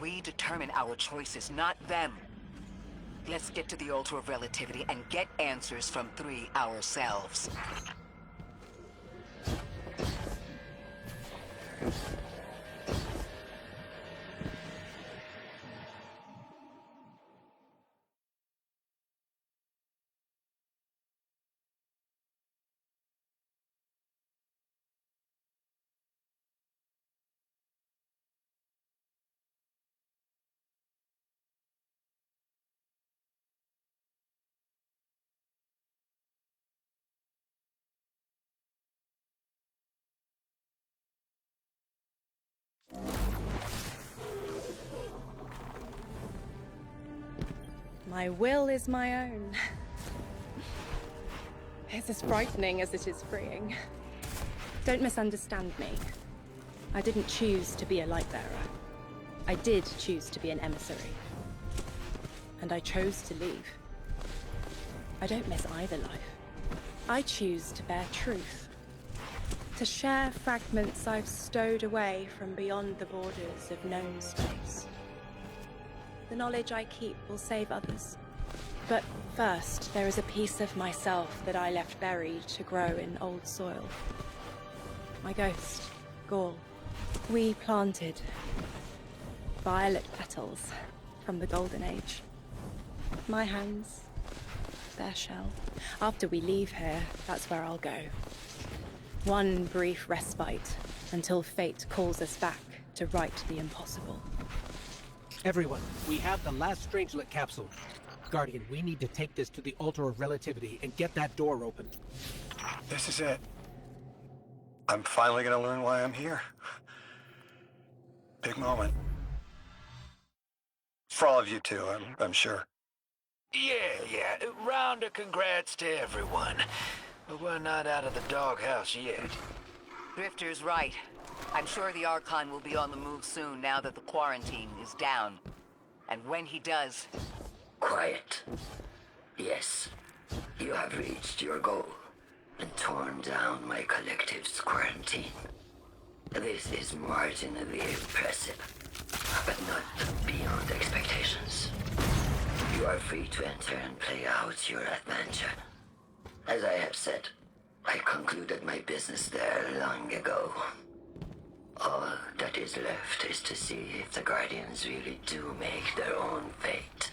We determine our choices, not them. Let's get to the Altar of Relativity and get answers from 3 ourselves. My will is my own. It's as frightening as it is freeing. Don't misunderstand me. I didn't choose to be a light-bearer. I did choose to be an emissary. And I chose to leave. I don't miss either life. I choose to bear truth. To share fragments I've stowed away from beyond the borders of known space. The knowledge I keep will save others. But first, there is a piece of myself that I left buried to grow in old soil. My ghost, Gaul. We planted violet petals from the Golden Age. My hands, their shell. After we leave here, that's where I'll go. One brief respite until fate calls us back to right the impossible. Everyone, we have the last Strangelet capsule. Guardian, we need to take this to the Altar of Relativity and get that door open. This is it. I'm finally gonna learn why I'm here. Big moment. For all of you too, I'm sure. Yeah. Round of congrats to everyone. But we're not out of the doghouse yet. Drifter's right. I'm sure the Archon will be on the move soon now that the quarantine is down. And when he does... Quiet. Yes, you have reached your goal and torn down my collective's quarantine. This is marginally impressive, but not beyond expectations. You are free to enter and play out your adventure. As I have said, I concluded my business there long ago. All that is left is to see if the Guardians really do make their own fate.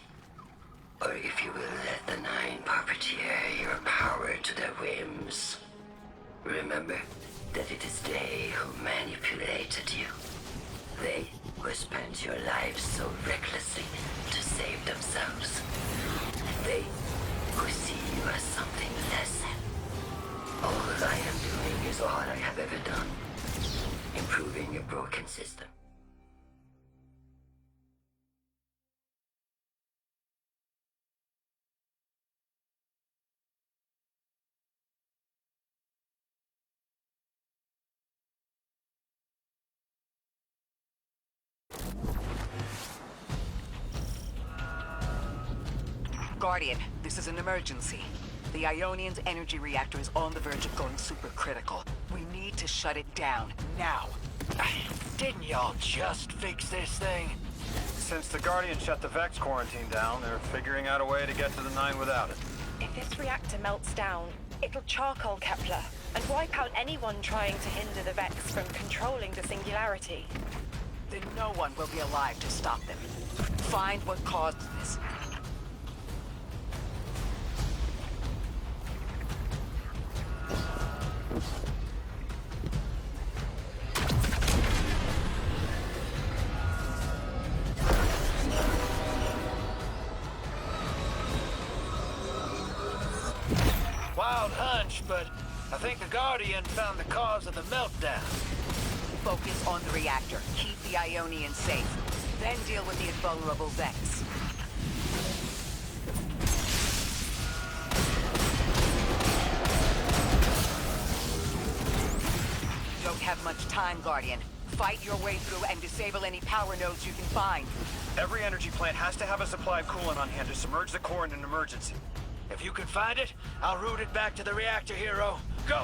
Or if you will let the 9 puppeteer your power to their whims. Remember that it is they who manipulated you. They who spent your lives so recklessly to save themselves. They who see you as something less. All I more consistent. Guardian, this is an emergency. The Ionian's energy reactor is on the verge of going supercritical. We need to shut it down, now. Didn't y'all just fix this thing? Since the Guardian shut the Vex quarantine down, they're figuring out a way to get to the 9 without it. If this reactor melts down, it'll charcoal Kepler and wipe out anyone trying to hinder the Vex from controlling the singularity. Then no one will be alive to stop them. Find what caused this. Wild hunch, but I think the Guardian found the cause of the meltdown. Focus on the reactor. Keep the Ionian safe. Then deal with the invulnerable Vex. You don't have much time, Guardian. Fight your way through and disable any power nodes you can find. Every energy plant has to have a supply of coolant on hand to submerge the core in an emergency. If you can find it, I'll route it back to the reactor, Hero. Go!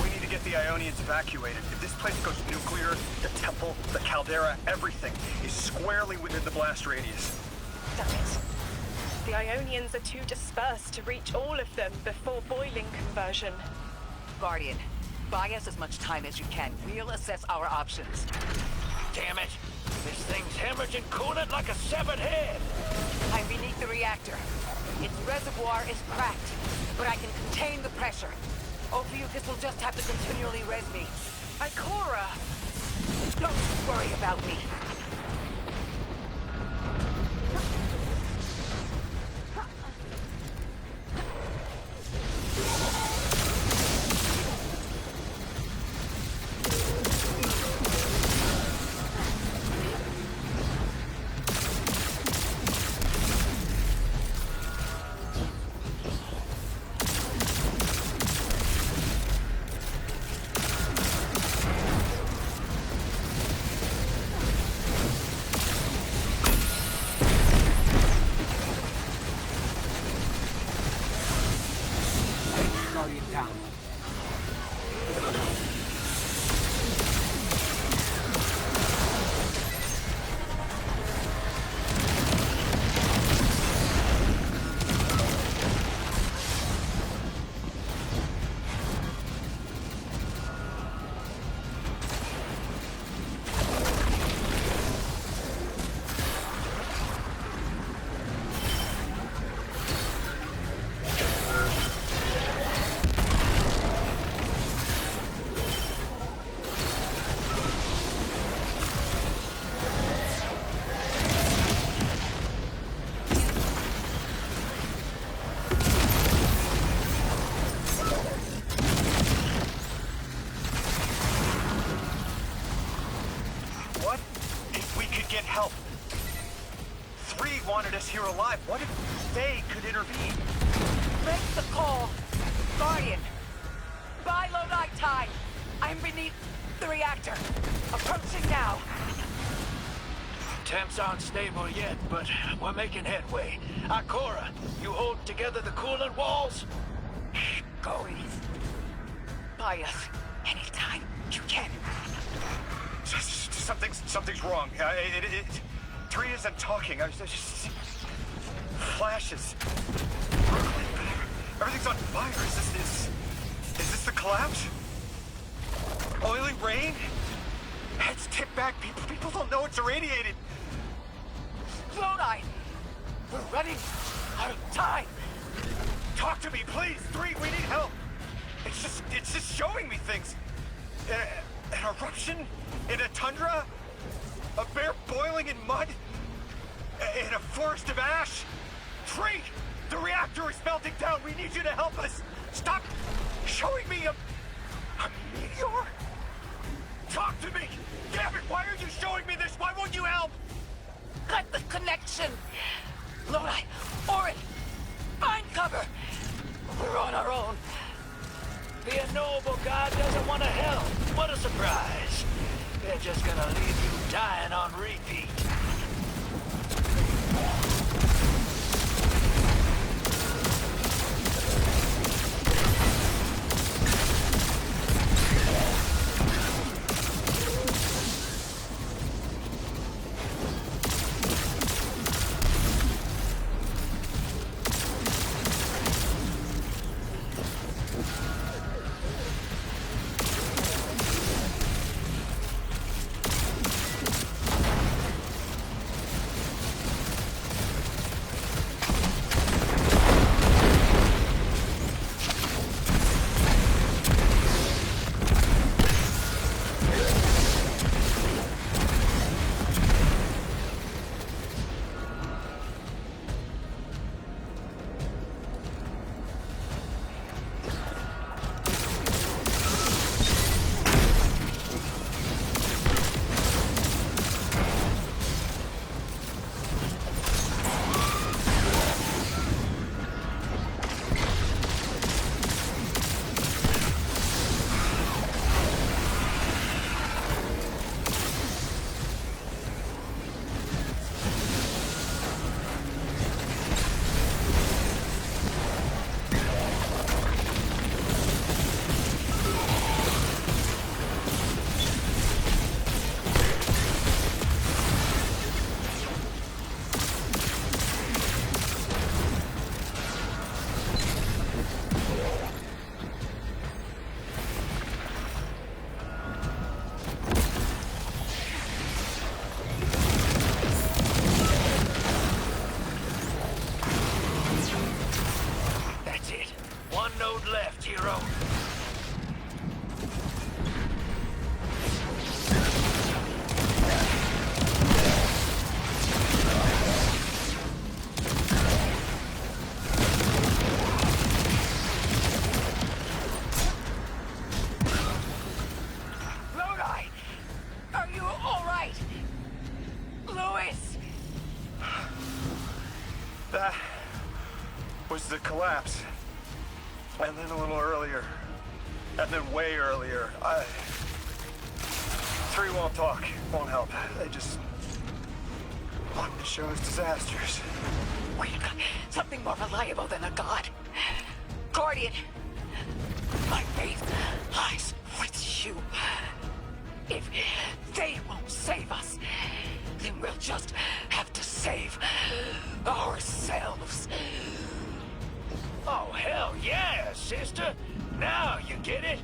We need to get the Ionians evacuated. If this place goes nuclear, the temple, the caldera, everything is squarely within the blast radius. Damn it. The Ionians are too dispersed to reach all of them before boiling conversion. Guardian, buy us as much time as you can. We'll assess our options. Damn it! This thing's hemorrhaging coolant like a severed head! I'm beneath the reactor. Its reservoir is cracked, but I can contain the pressure. Ophiuchus will just have to continually res me. Ikora! Don't worry about me. Guardian down. What if we could get help? 3 wanted us here alive. What if they could intervene? Make the call. Guardian. Buy Lodi time. I'm beneath the reactor. Approaching now. Temps aren't stable yet, but we're making headway. Ikora, you hold together the coolant walls? Going. Buy us anytime you can. Something's wrong. 3 isn't talking. Just flashes. Everything's on fire. Is this the collapse? Oily rain? Heads tip back. People don't know it's irradiated. Lodi! We're running out of time! Talk to me, please! 3, we need help! It's just showing me things. An eruption? In a tundra? A bear boiling in mud? In a forest of ash? 3! The reactor is melting down! We need you to help us! Stop showing me a meteor! talk to me! Damn it, why are you showing me this? Why won't you help? Cut the connection! Lodi, Orin, find cover! We're on our own. The unknowable god doesn't want to help. What a surprise. They're just gonna leave you dying on repeat. Was the collapse. And then a little earlier. And then way earlier. Three won't talk, won't help. They just want to show us disasters. We've got something more reliable than a god. Guardian, my faith lies with you. If they won't save us, then we'll just have to save ourselves. Oh, hell yeah, sister. Now you get it.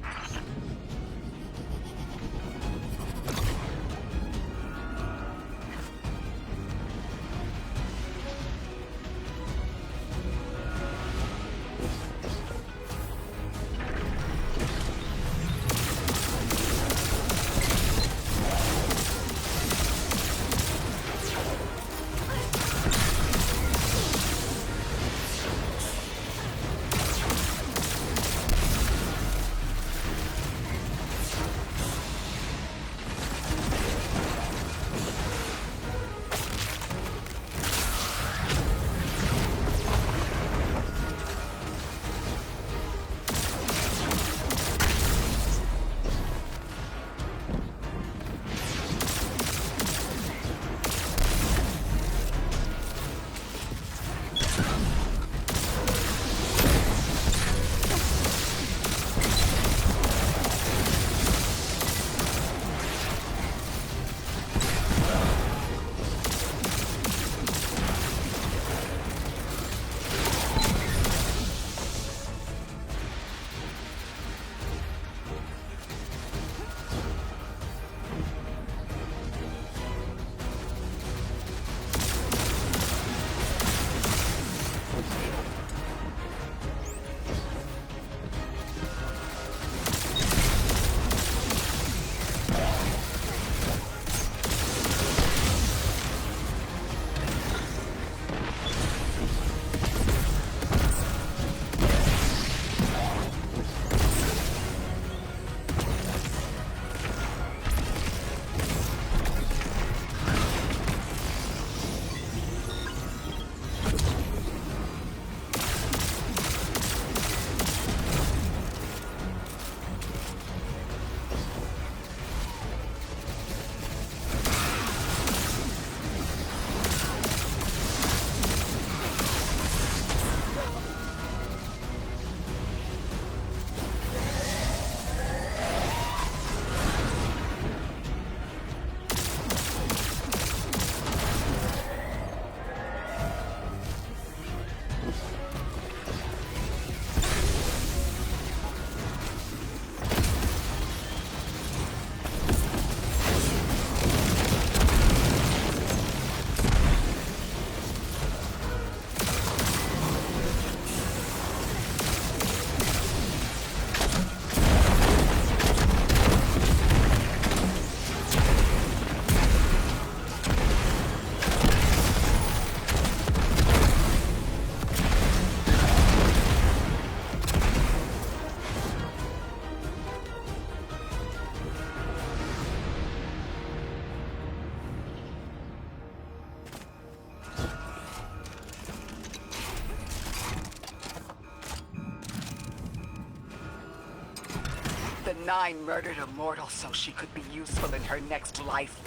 Nine murdered a mortal so she could be useful in her next life,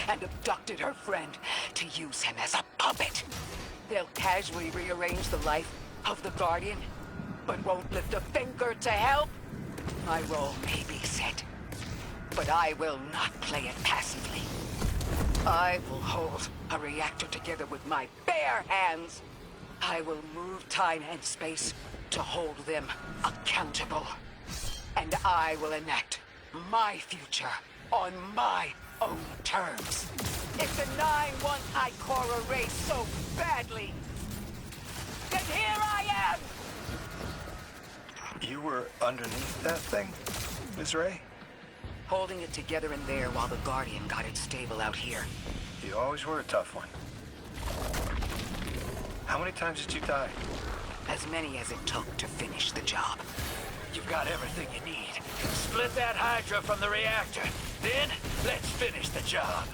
and abducted her friend to use him as a puppet. They'll casually rearrange the life of the Guardian, but won't lift a finger to help. My role may be set, but I will not play it passively. I will hold a reactor together with my bare hands. I will move time and space to hold them accountable. And I will enact my future on my own terms. If the Nine want Ikora race so badly, then here I am! You were underneath that thing, Ms. Ray? Holding it together in there while the Guardian got it stable out here. You always were a tough one. How many times did you die? As many as it took to finish the job. You've got everything you need. Split that Hydra from the reactor. Then, let's finish the job.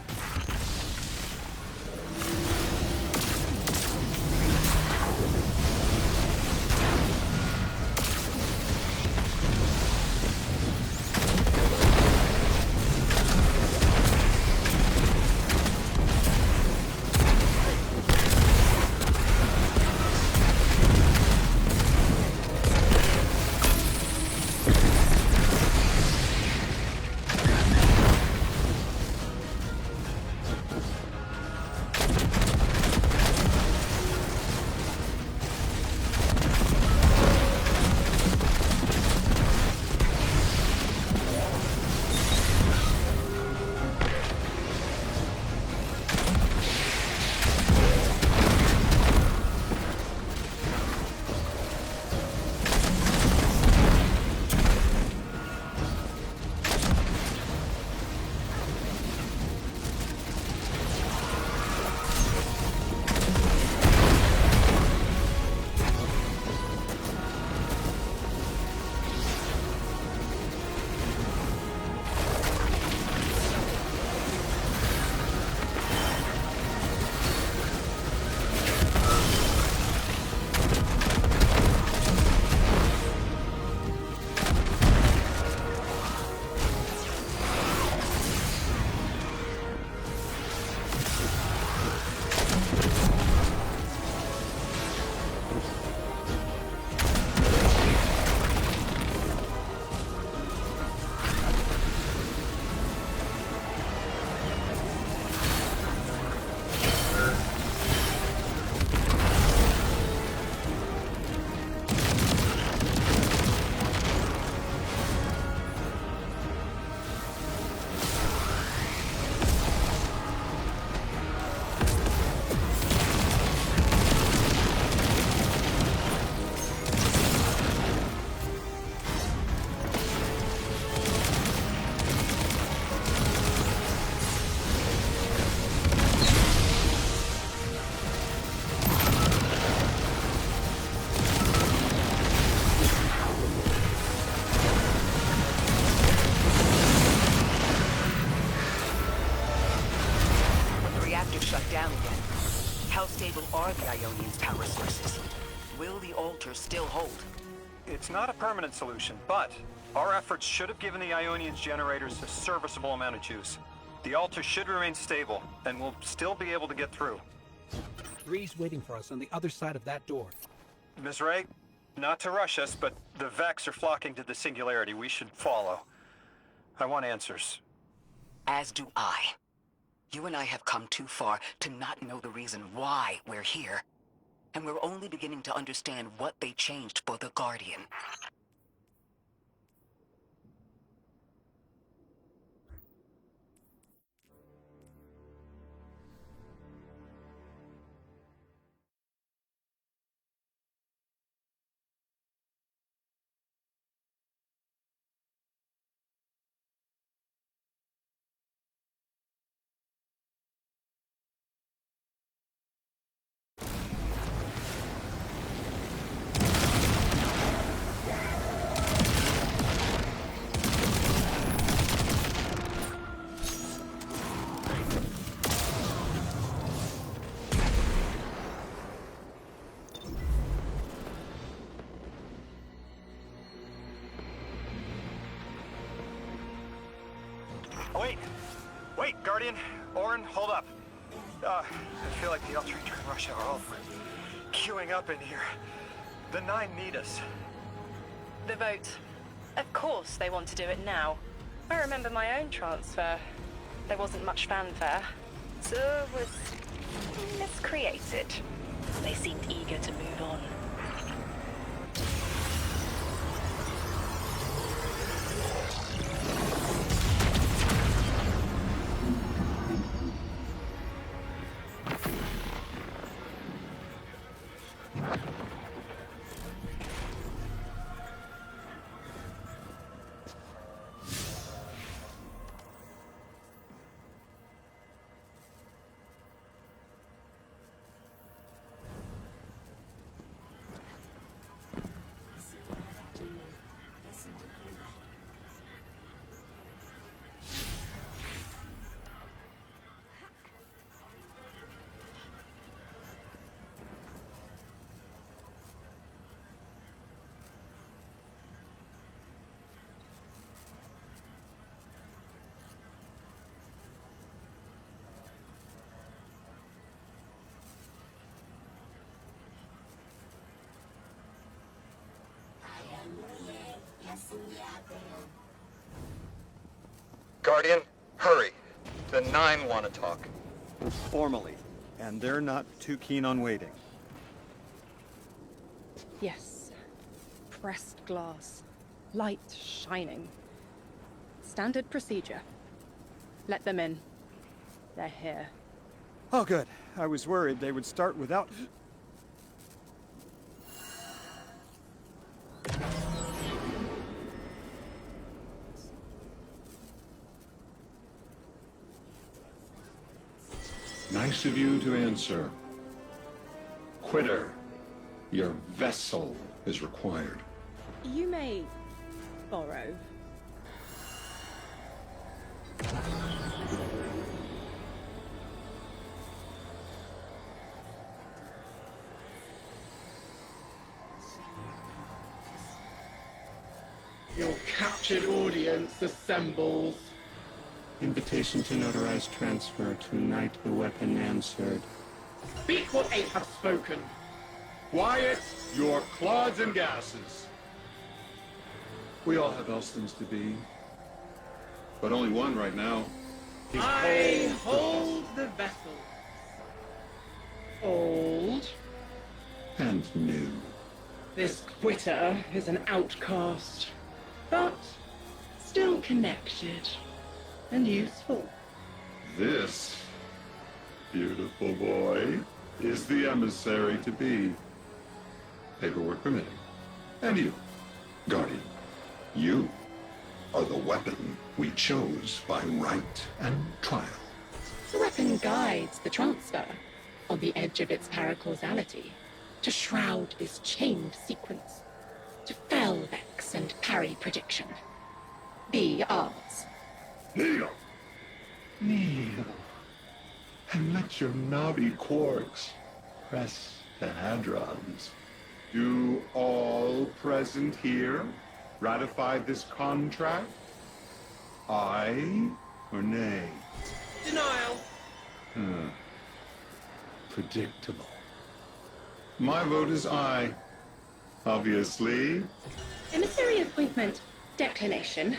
are the Ionian's power sources? Will the altar still hold? It's not a permanent solution, but our efforts should have given the Ionian's generators a serviceable amount of juice. The altar should remain stable, and we'll still be able to get through. Ree's waiting for us on the other side of that door. Ms. Ray, not to rush us, but the Vex are flocking to the Singularity. We should follow. I want answers. As do I. You and I have come too far to not know the reason why we're here. And we're only beginning to understand what they changed for the Guardian. Wait, Guardian. Orin, hold up. I feel like the L-Train during rush hour all over. Queuing up in here. The 9 need us. The vote. Of course they want to do it now. I remember my own transfer. There wasn't much fanfare. So it was miscreated. They seemed eager to move on. Guardian, hurry. The 9 want to talk. Formally. And they're not too keen on waiting. Yes. Pressed glass. Light shining. Standard procedure. Let them in. They're here. Oh, good. I was worried they would start without... Nice of you to answer. Quitter, your vessel is required. You may borrow. Your captured audience assembles. Invitation to notarize transfer. Tonight the weapon answered. Speak what eight have spoken. Quiet your clods and gases. We all have else things to be. But only one right now. I hold the vessel. Old. And new. This quitter is an outcast, but still connected and useful. This beautiful boy is the emissary to be. Paperwork permitting. And you, Guardian, you are the weapon we chose by right and trial. The weapon guides the transfer on the edge of its paracausality to shroud this chained sequence, to fell Vex and parry prediction. Be ours. Kneel! Kneel. And let your knobby quarks press the hadrons. Do all present here ratify this contract? Aye or nay? Denial. Predictable. My vote is aye. Obviously. Emissary appointment, declination.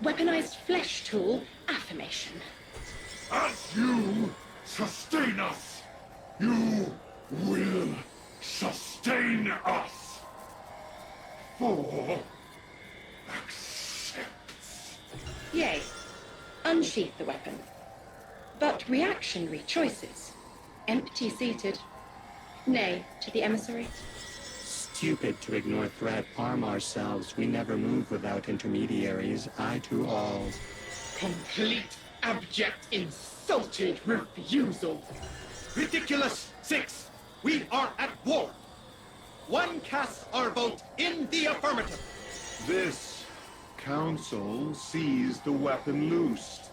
Weaponized flesh tool, affirmation. As you sustain us, you will sustain us. For accepts. Yea, unsheath the weapon. But reactionary choices. Empty-seated. Nay to the emissary. Stupid to ignore threat. Arm ourselves. We never move without intermediaries. Aye to all. Complete, abject, insulted refusal. Ridiculous! 6! We are at war! One casts our vote in the affirmative. This council sees the weapon loosed,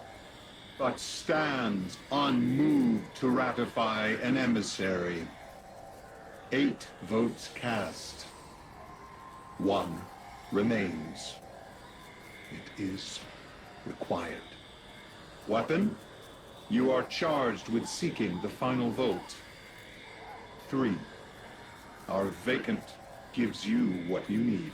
but stands unmoved to ratify an emissary. 8 votes cast. 1 remains. It is required. Weapon, you are charged with seeking the final vote. 3. Our vacant gives you what you need.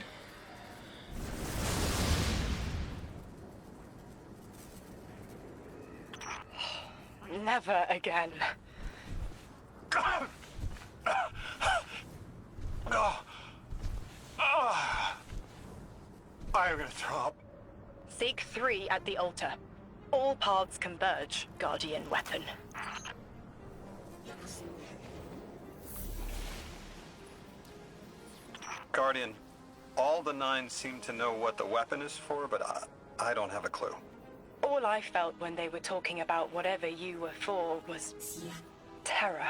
Never again. I am gonna throw up. Seek 3 at the altar. All paths converge, Guardian Weapon. Guardian, all the 9 seem to know what the weapon is for, but I don't have a clue. All I felt when they were talking about whatever you were for was terror.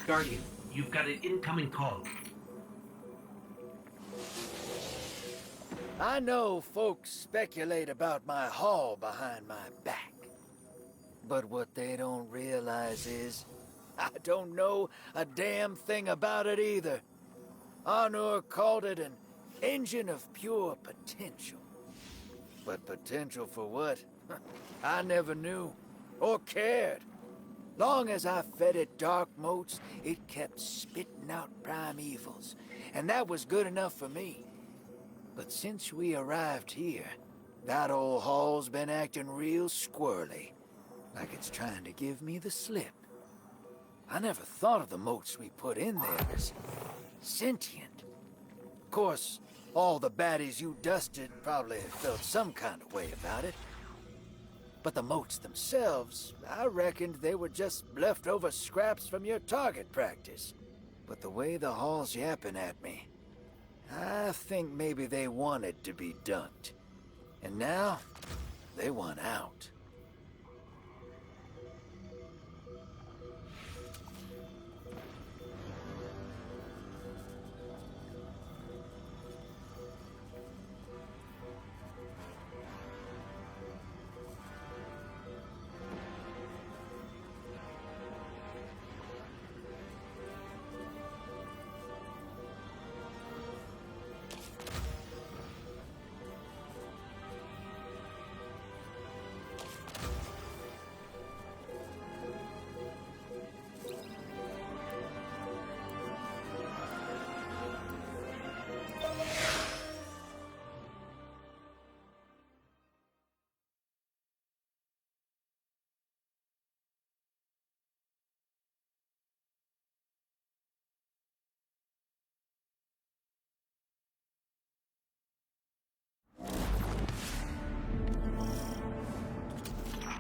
Guardian, you've got an incoming call. I know folks speculate about my haul behind my back. But what they don't realize is, I don't know a damn thing about it either. Honor called it an engine of pure potential. But potential for what? I never knew, or cared. Long as I fed it dark motes, it kept spitting out primevals, and that was good enough for me. But since we arrived here, that old hall's been acting real squirrely, like it's trying to give me the slip. I never thought of the motes we put in there as sentient. Of course, all the baddies you dusted probably felt some kind of way about it. But the motes themselves, I reckoned they were just leftover scraps from your target practice. But the way the hall's yapping at me, I think maybe they wanted to be dunked. And now, they want out.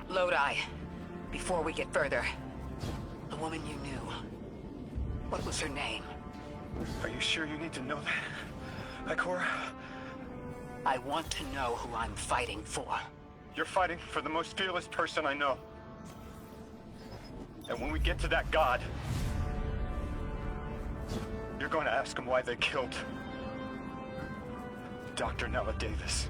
Lodi, before we get further, the woman you knew, what was her name? Are you sure you need to know that, Ikora? I want to know who I'm fighting for. You're fighting for the most fearless person I know. And when we get to that god, you're You're going to ask them why they killed Dr. Nella Davis.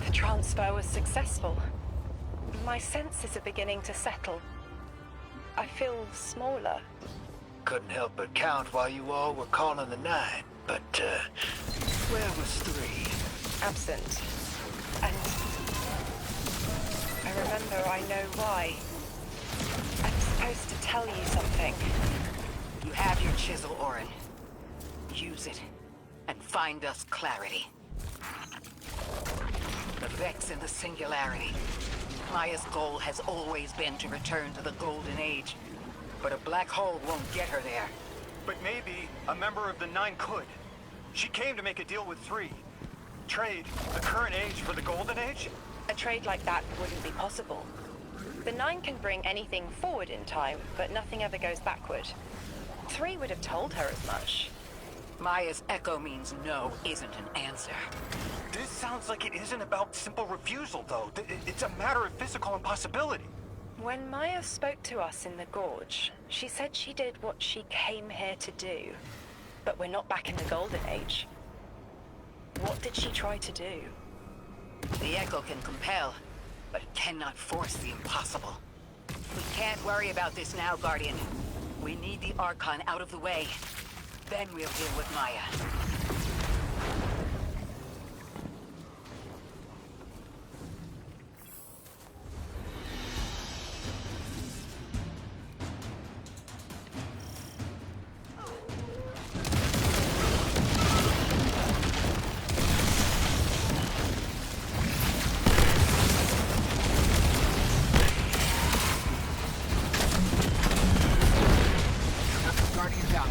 The transfer was successful. My senses are beginning to settle. I feel smaller. Couldn't help but count while you all were calling the 9, but, where was 3? Absent. And I remember I know why. I'm supposed to tell you something. You have your chisel, Orin. Use it, and find us clarity. The Vex in the Singularity. Maya's goal has always been to return to the Golden Age. But a black hole won't get her there. But maybe a member of the 9 could. She came to make a deal with 3. Trade the current age for the Golden Age? A trade like that wouldn't be possible. The 9 can bring anything forward in time, but nothing ever goes backward. 3 would have told her as much. Maya's echo means no isn't an answer. This sounds like it isn't about simple refusal, though. It's a matter of physical impossibility. When Maya spoke to us in the Gorge, she said she did what she came here to do. But we're not back in the Golden Age. What did she try to do? The echo can compel, but it cannot force the impossible. We can't worry about this now, Guardian. We need the Archon out of the way. Then we'll deal with Maya. Guardian down.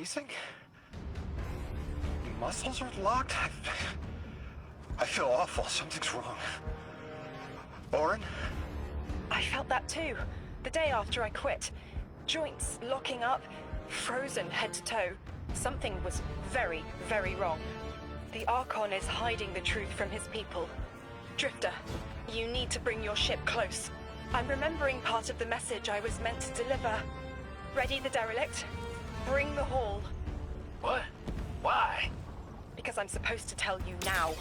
freezing? Muscles are locked? I feel awful. Something's wrong. Oren? I felt that too. The day after I quit. Joints locking up, frozen head to toe. Something was very, very wrong. The Archon is hiding the truth from his people. Drifter, you need to bring your ship close. I'm remembering part of the message I was meant to deliver. Ready the derelict? Bring the haul. What? Why? Because I'm supposed to tell you now.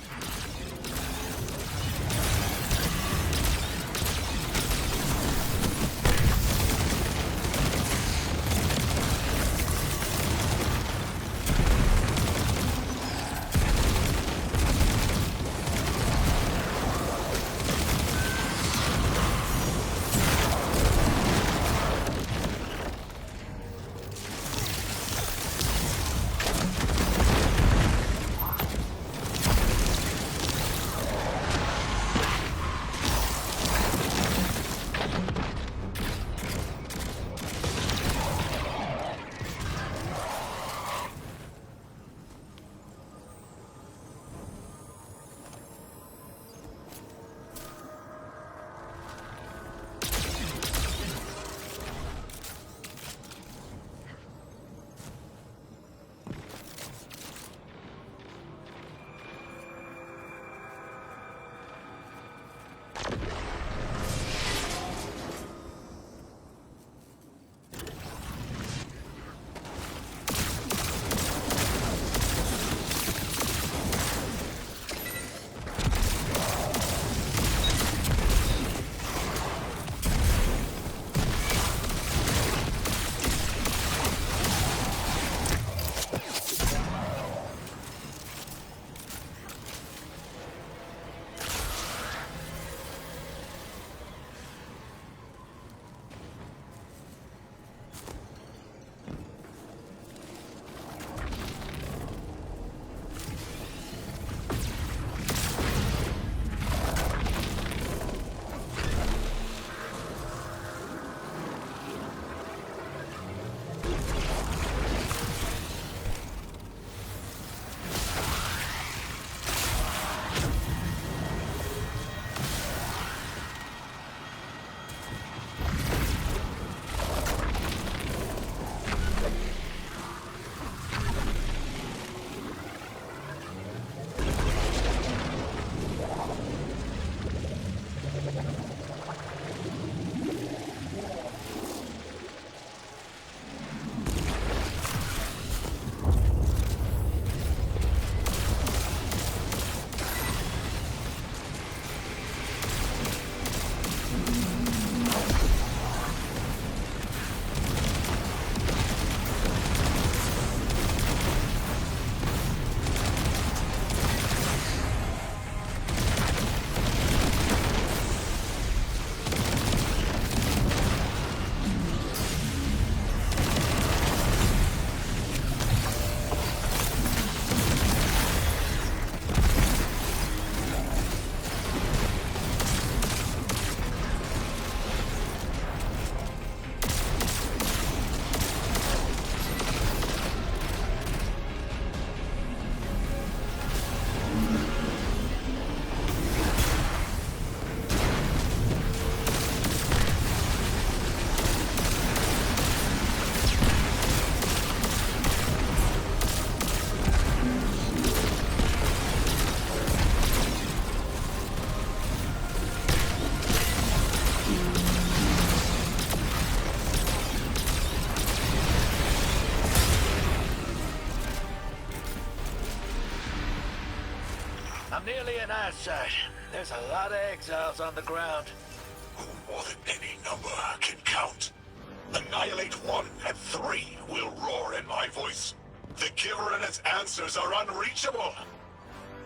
I'm nearly in eyesight. There's a lot of exiles on the ground. More than any number can count. Annihilate 1 and 3 will roar in my voice. The Giver and its answers are unreachable.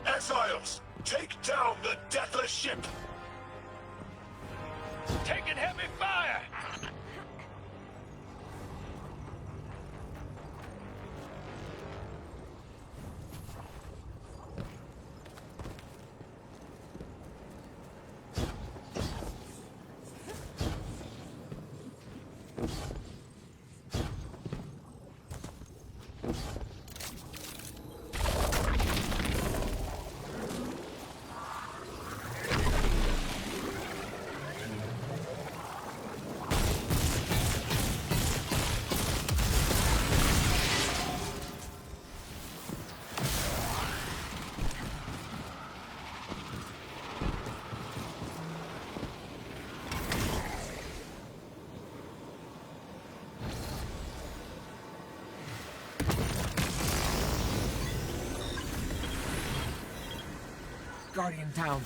Exiles, take down the deathless ship. Taking heavy fire! Guardian down.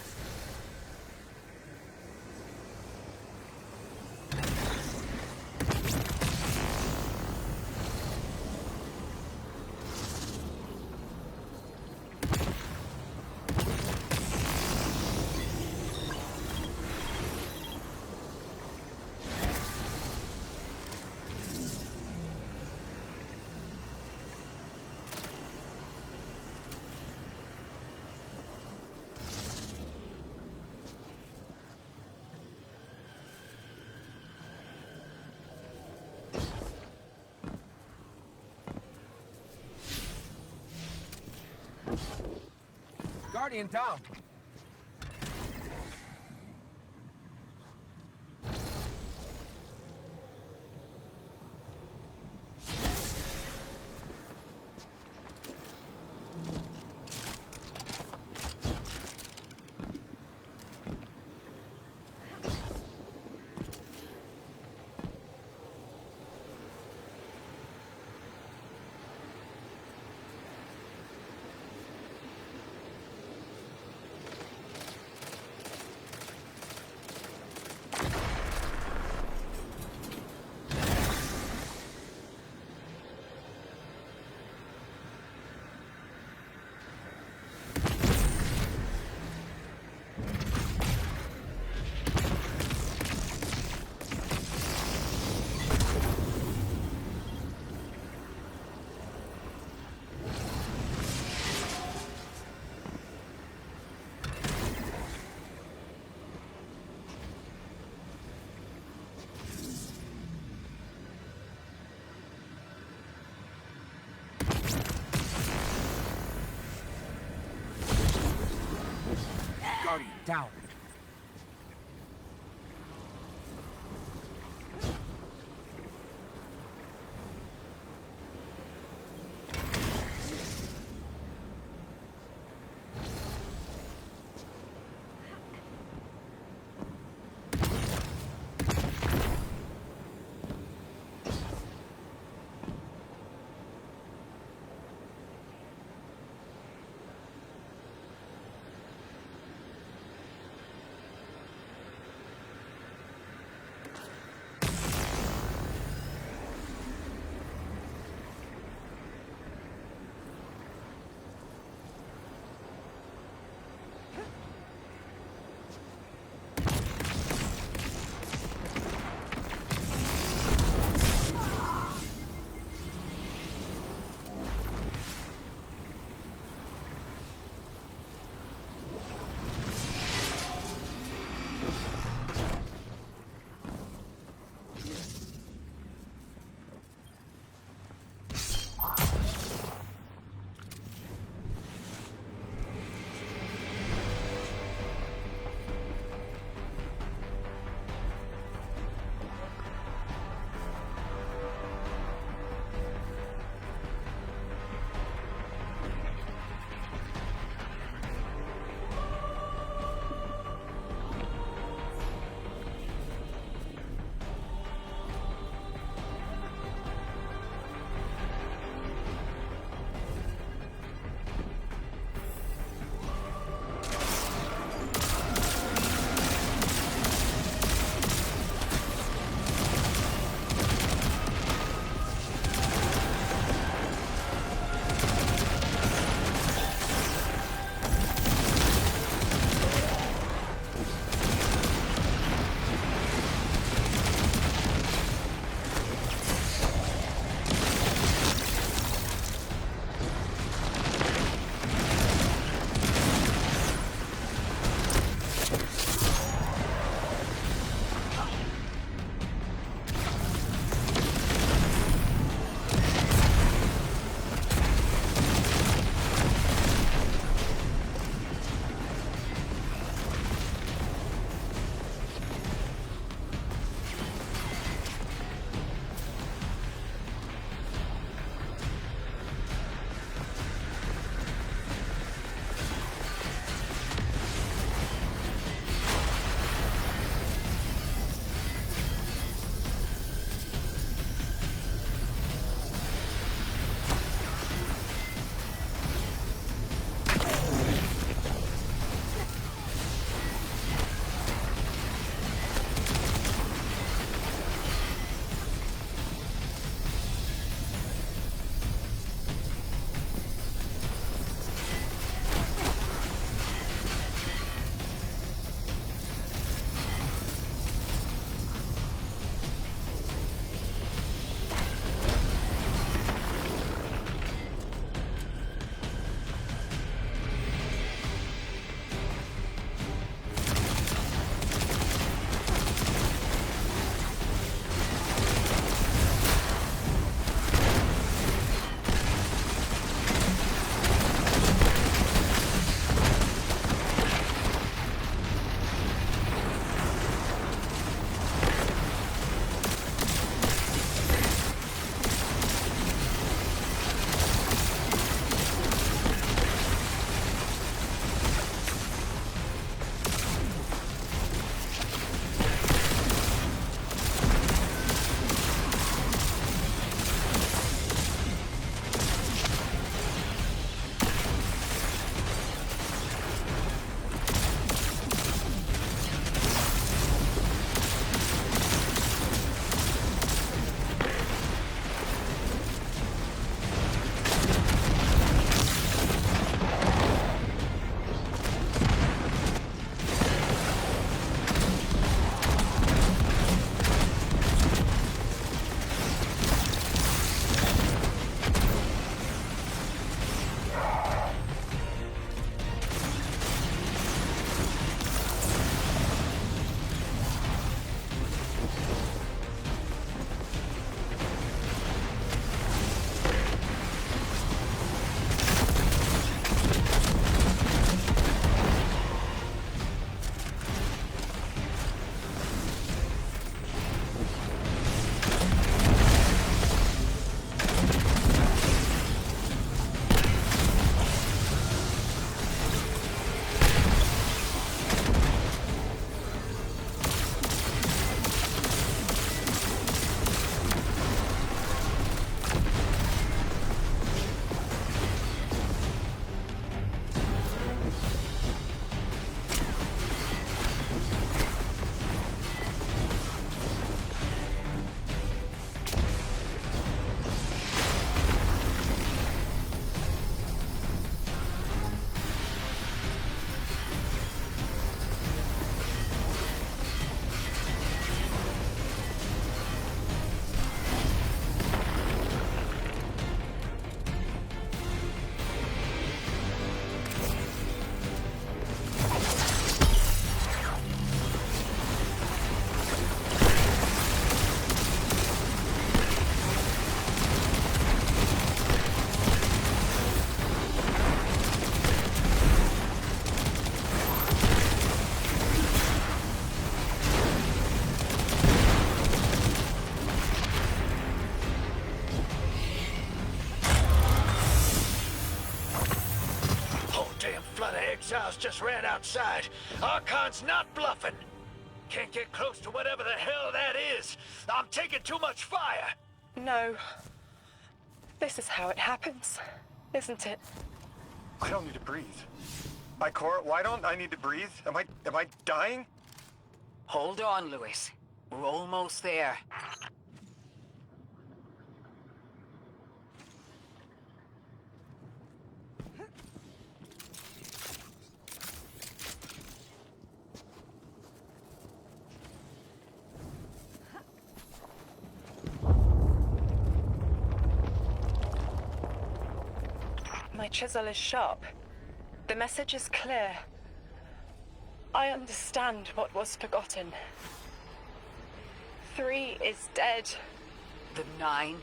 Guardian down. Guardian down. just ran outside. Archon's not bluffing. Can't get close to whatever the hell that is. I'm taking too much fire. No. This is how it happens, isn't it? I don't need to breathe. Ikora, why don't I need to breathe? Am I dying? Hold on, Lewis. We're almost there. My chisel is sharp. The message is clear. I understand what was forgotten. 3 is dead. The 9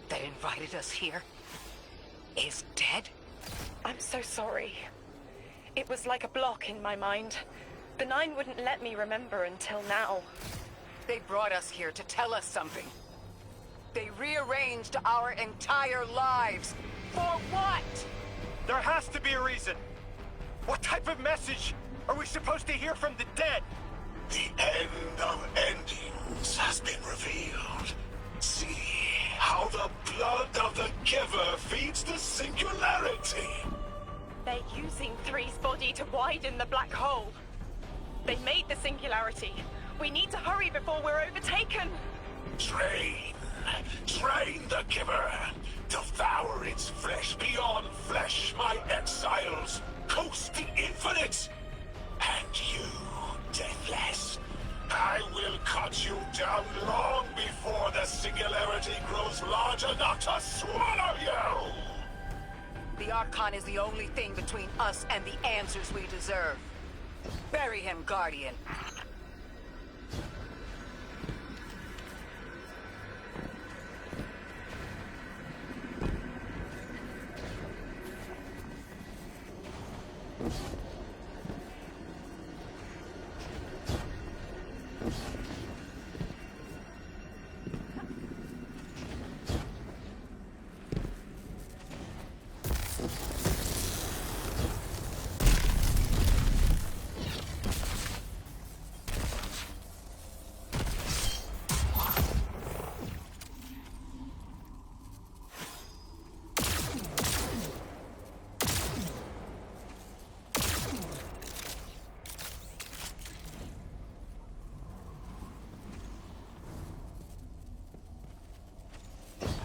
that invited us here is dead? I'm so sorry. It was like a block in my mind. The 9 wouldn't let me remember until now. They brought us here to tell us something. They rearranged our entire lives. For what? There has to be a reason. What type of message are we supposed to hear from the dead? The end of endings has been revealed. See how the blood of the giver feeds the singularity. They're using 3's body to widen the black hole. They made the singularity. We need to hurry before we're overtaken. Train the giver. Devour its flesh beyond flesh, my exiles. Coast the infinite. And you, deathless, I will cut you down long before the singularity grows large enough to swallow you! The Archon is the only thing between us and the answers we deserve. Bury him, Guardian.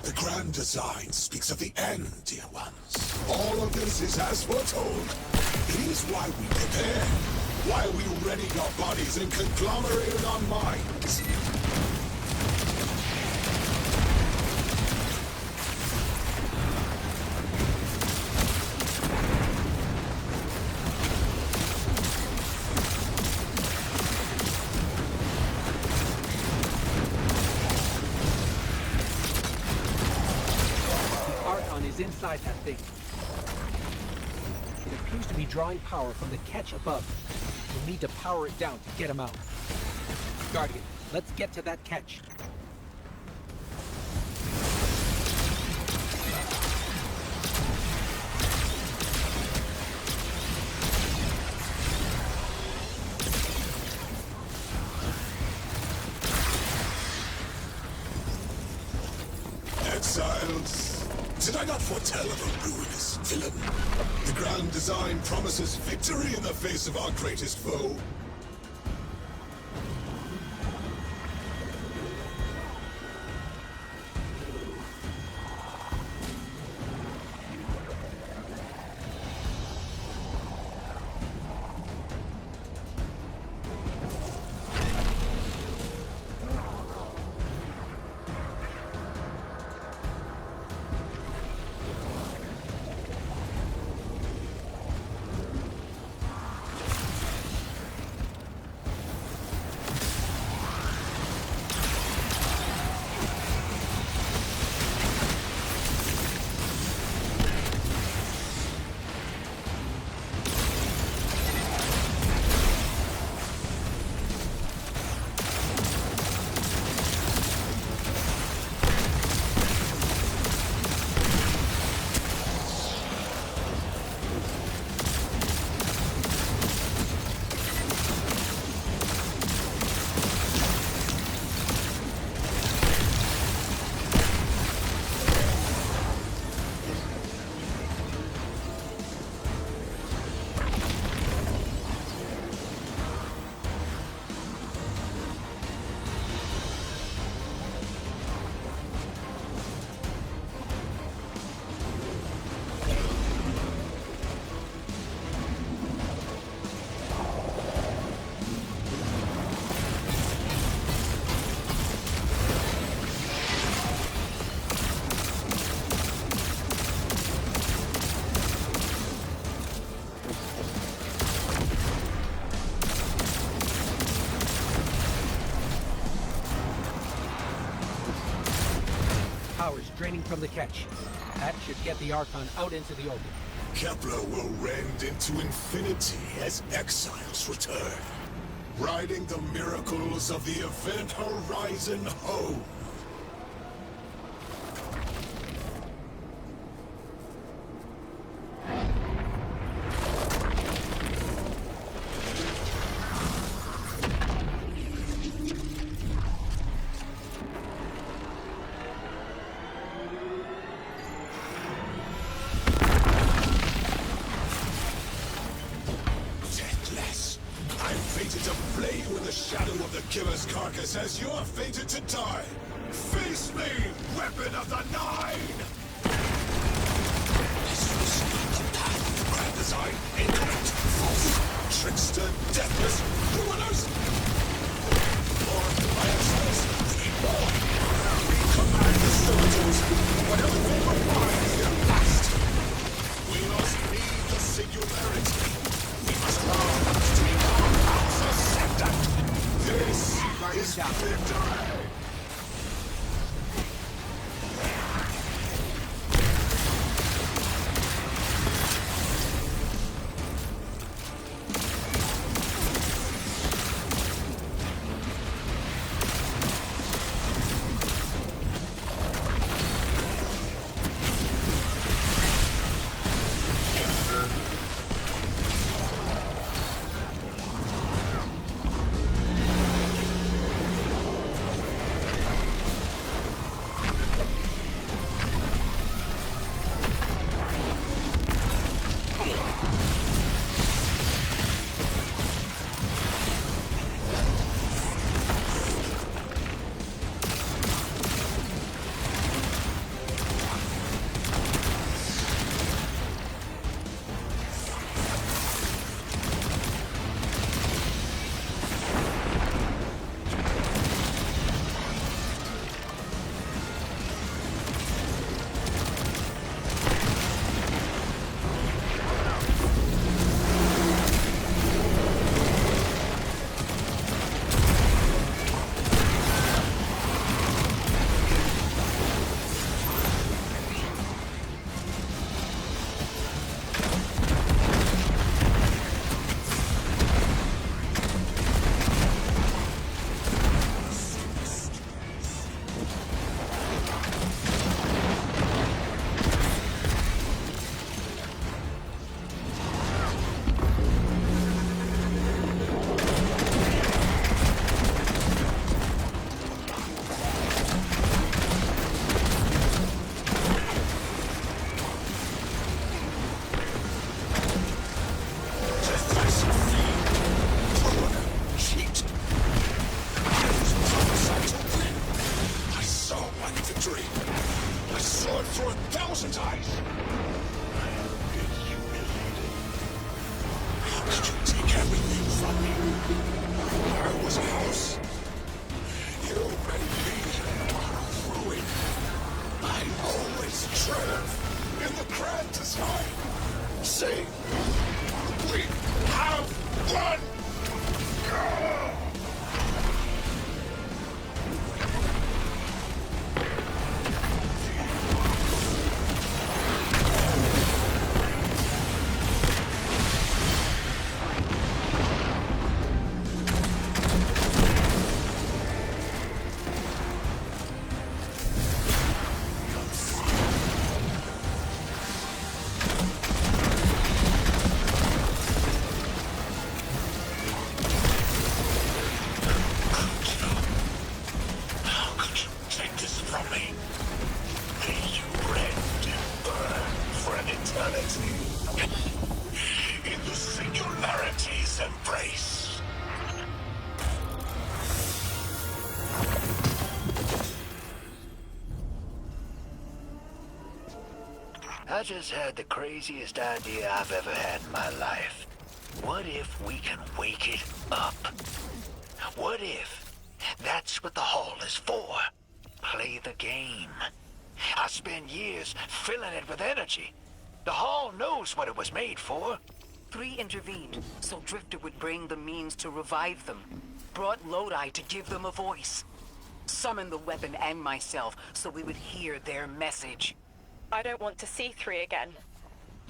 The grand design speaks of the end, dear ones. All of this is as foretold. It is why we prepare, why we readied our bodies and conglomerated our minds. Inside that thing. It appears to be drawing power from the catch above. We'll need to power it down to get him out. Guardian, let's get to that catch. Exiles. Did I not foretell of a ruinous villain? The grand design promises victory in the face of our greatest foe. powers draining from the catch. That should get the Archon out into the open. Kepler will rend into infinity as exiles return, riding the miracles of the Event Horizon home. Killer's carcass as you're fated to die. Face me, weapon of the Nine! This was not the path of grand design. Incorrect, false, trickster, deathless, ruiners! Or my exiles, we need more. We command the servitors, whatever they require their past. We must lead the singularity. We must rise to become House Ascendant. This is victory! I just had the craziest idea I've ever had in my life. What if we can wake it up? What if that's what the hall is for? Play the game. I spent years filling it with energy. The hall knows what it was made for. 3 intervened, so Drifter would bring the means to revive them. Brought Lodi to give them a voice. Summon the weapon and myself so we would hear their message. I don't want to see 3 again.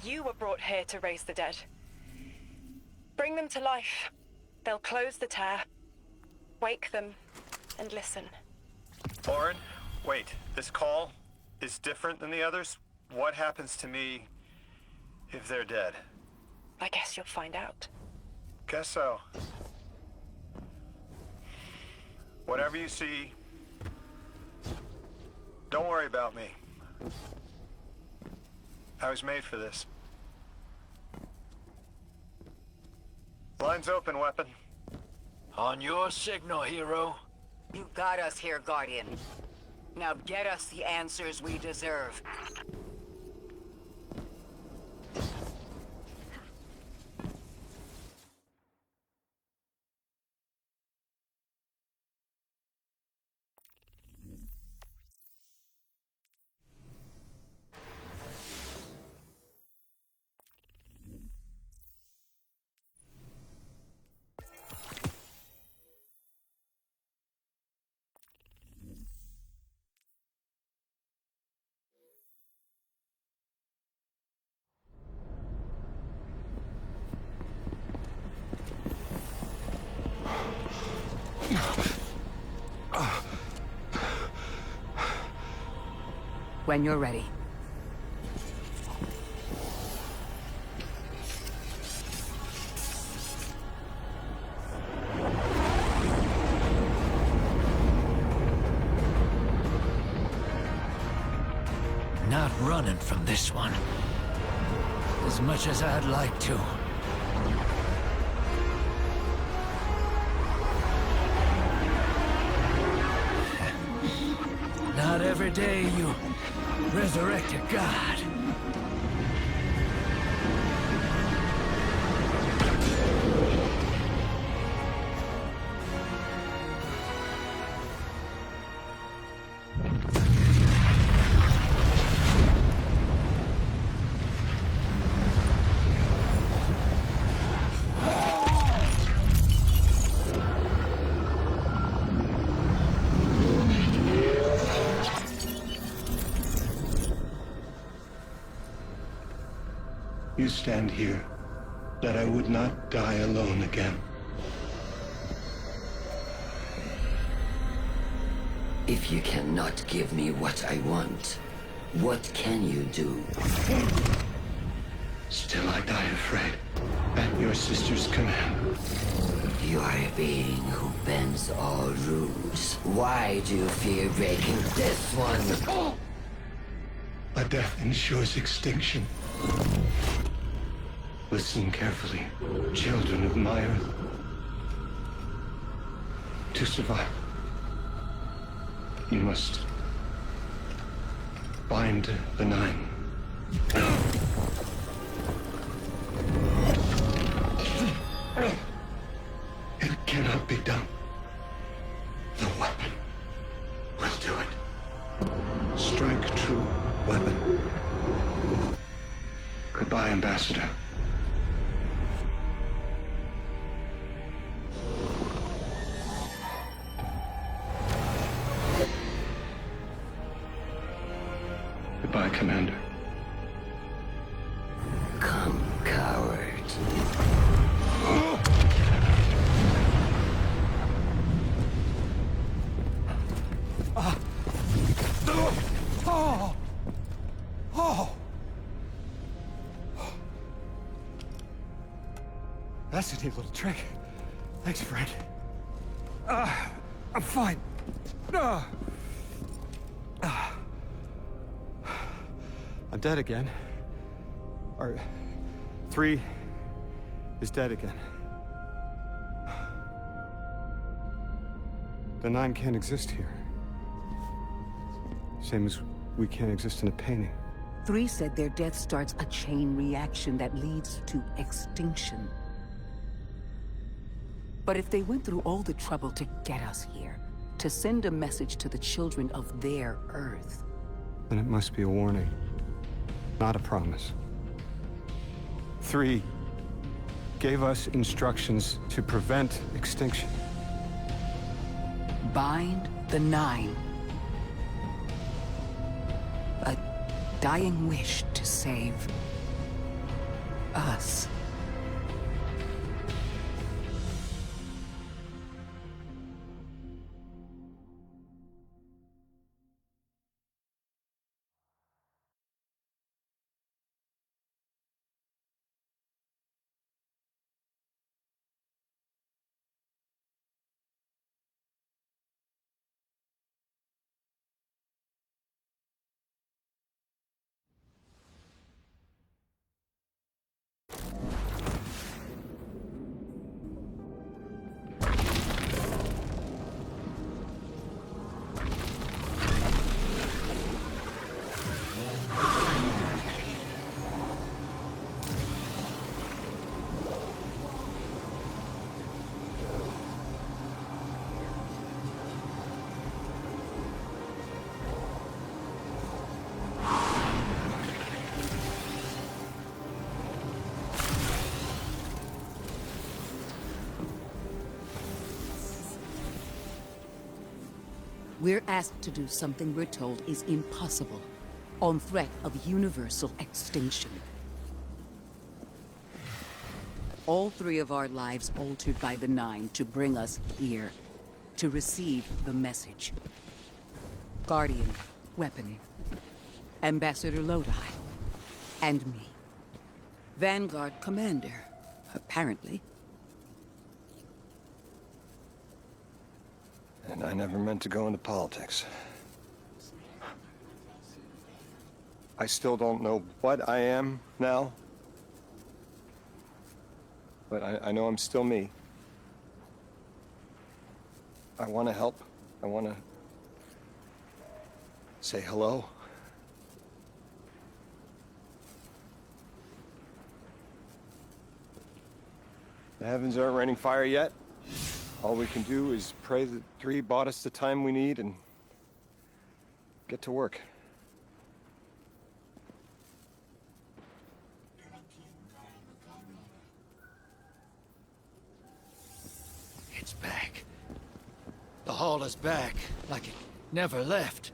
You were brought here to raise the dead. Bring them to life. They'll close the tear, wake them, and listen. Lauren, wait. This call is different than the others? What happens to me if they're dead? I guess you'll find out. Guess so. Whatever you see, don't worry about me. I was made for this. Line's open, weapon. On your signal, hero. You got us here, Guardian. Now get us the answers we deserve. When you're ready. Not running from this one. As much as I'd like to. Not every day you resurrect a god. You stand here, that I would not die alone again. If you cannot give me what I want, what can you do? Still I die afraid, at your sister's command. You are a being who bends all rules. Why do you fear breaking this one? A death ensures extinction. Listen carefully, children of my earth. To survive, you must bind the 9. It cannot be done. The weapon will do it. Strike true, weapon. Goodbye, Ambassador. Goodbye, Commander. Come, coward. That's a neat little trick. Thanks, friend. I'm fine. I'm dead again. Or 3 is dead again. The 9 can't exist here. Same as we can't exist in a painting. 3 said their death starts a chain reaction that leads to extinction. But if they went through all the trouble to get us here, to send a message to the children of their Earth... Then it must be a warning, not a promise. 3 gave us instructions to prevent extinction. Bind The Nine. A dying wish to save us. We're asked to do something we're told is impossible, on threat of universal extinction. All three of our lives altered by the Nine to bring us here, to receive the message. Guardian, weaponing. Ambassador Lodi, and me. Vanguard commander, apparently. And I never meant to go into politics. I still don't know what I am now. But I know I'm still me. I want to help. I want to say hello. The heavens aren't raining fire yet. All we can do is pray that 3 bought us the time we need and get to work. It's back. The hall is back, like it never left.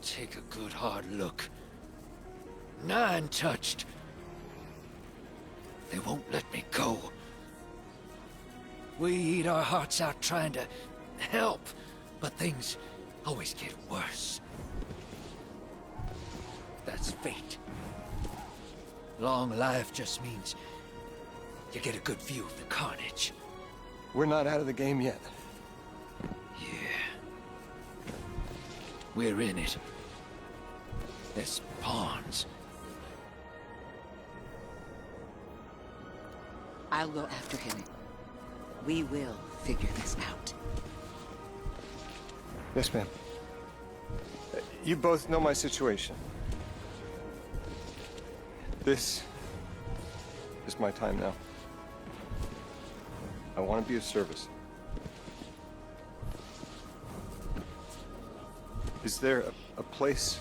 Take a good hard look. 9 touched. They won't let me go. We eat our hearts out trying to help, but things always get worse. That's fate. Long life just means you get a good view of the carnage. We're not out of the game yet. Yeah. We're in it. As pawns. I'll go after him. We will figure this out. Yes, ma'am. You both know my situation. This is my time now. I want to be of service. Is there a place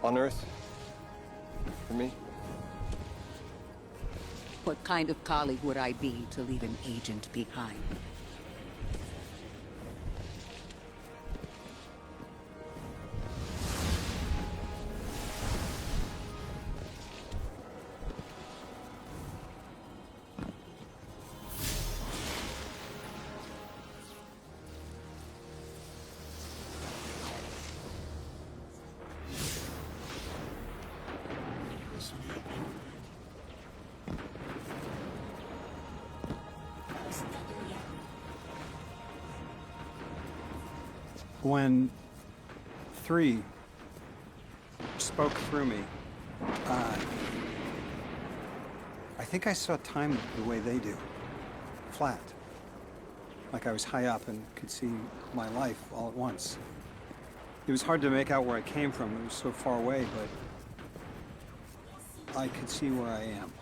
on Earth for me? What kind of colleague would I be to leave an agent behind? When 3 spoke through me, I think I saw time the way they do. Flat. Like I was high up and could see my life all at once. It was hard to make out where I came from. It was so far away, but I could see where I am.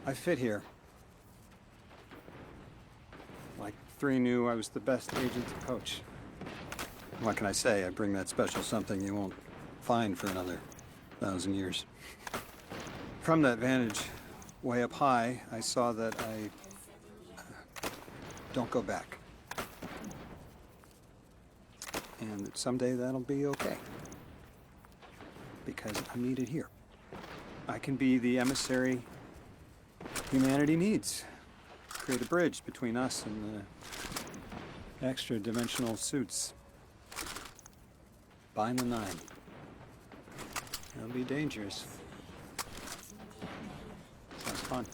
I fit here. Like 3 knew I was the best agent to poach. What can I say? I bring that special something you won't find for another 1,000 years. From that vantage way up high, I saw that I don't go back. And that someday that'll be okay. Because I'm needed here. I can be the emissary humanity needs. Create a bridge between us and the extra-dimensional suits. Bind the 9. It'll be dangerous. Sounds fun.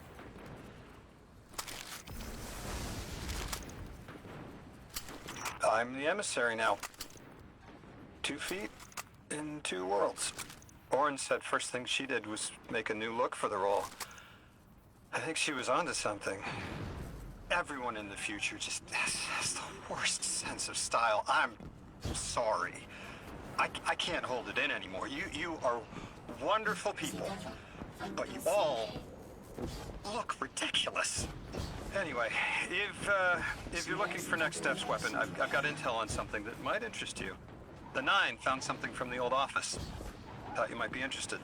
I'm the emissary now. 2 feet in 2 worlds. Orin said first thing she did was make a new look for the role. I think she was onto something. Everyone in the future just has the worst sense of style. I'm sorry. I can't hold it in anymore. You are wonderful people, but you all look ridiculous. Anyway, if you're looking for next steps, Weapon, I've got intel on something that might interest you. The 9 found something from the old office. Thought you might be interested.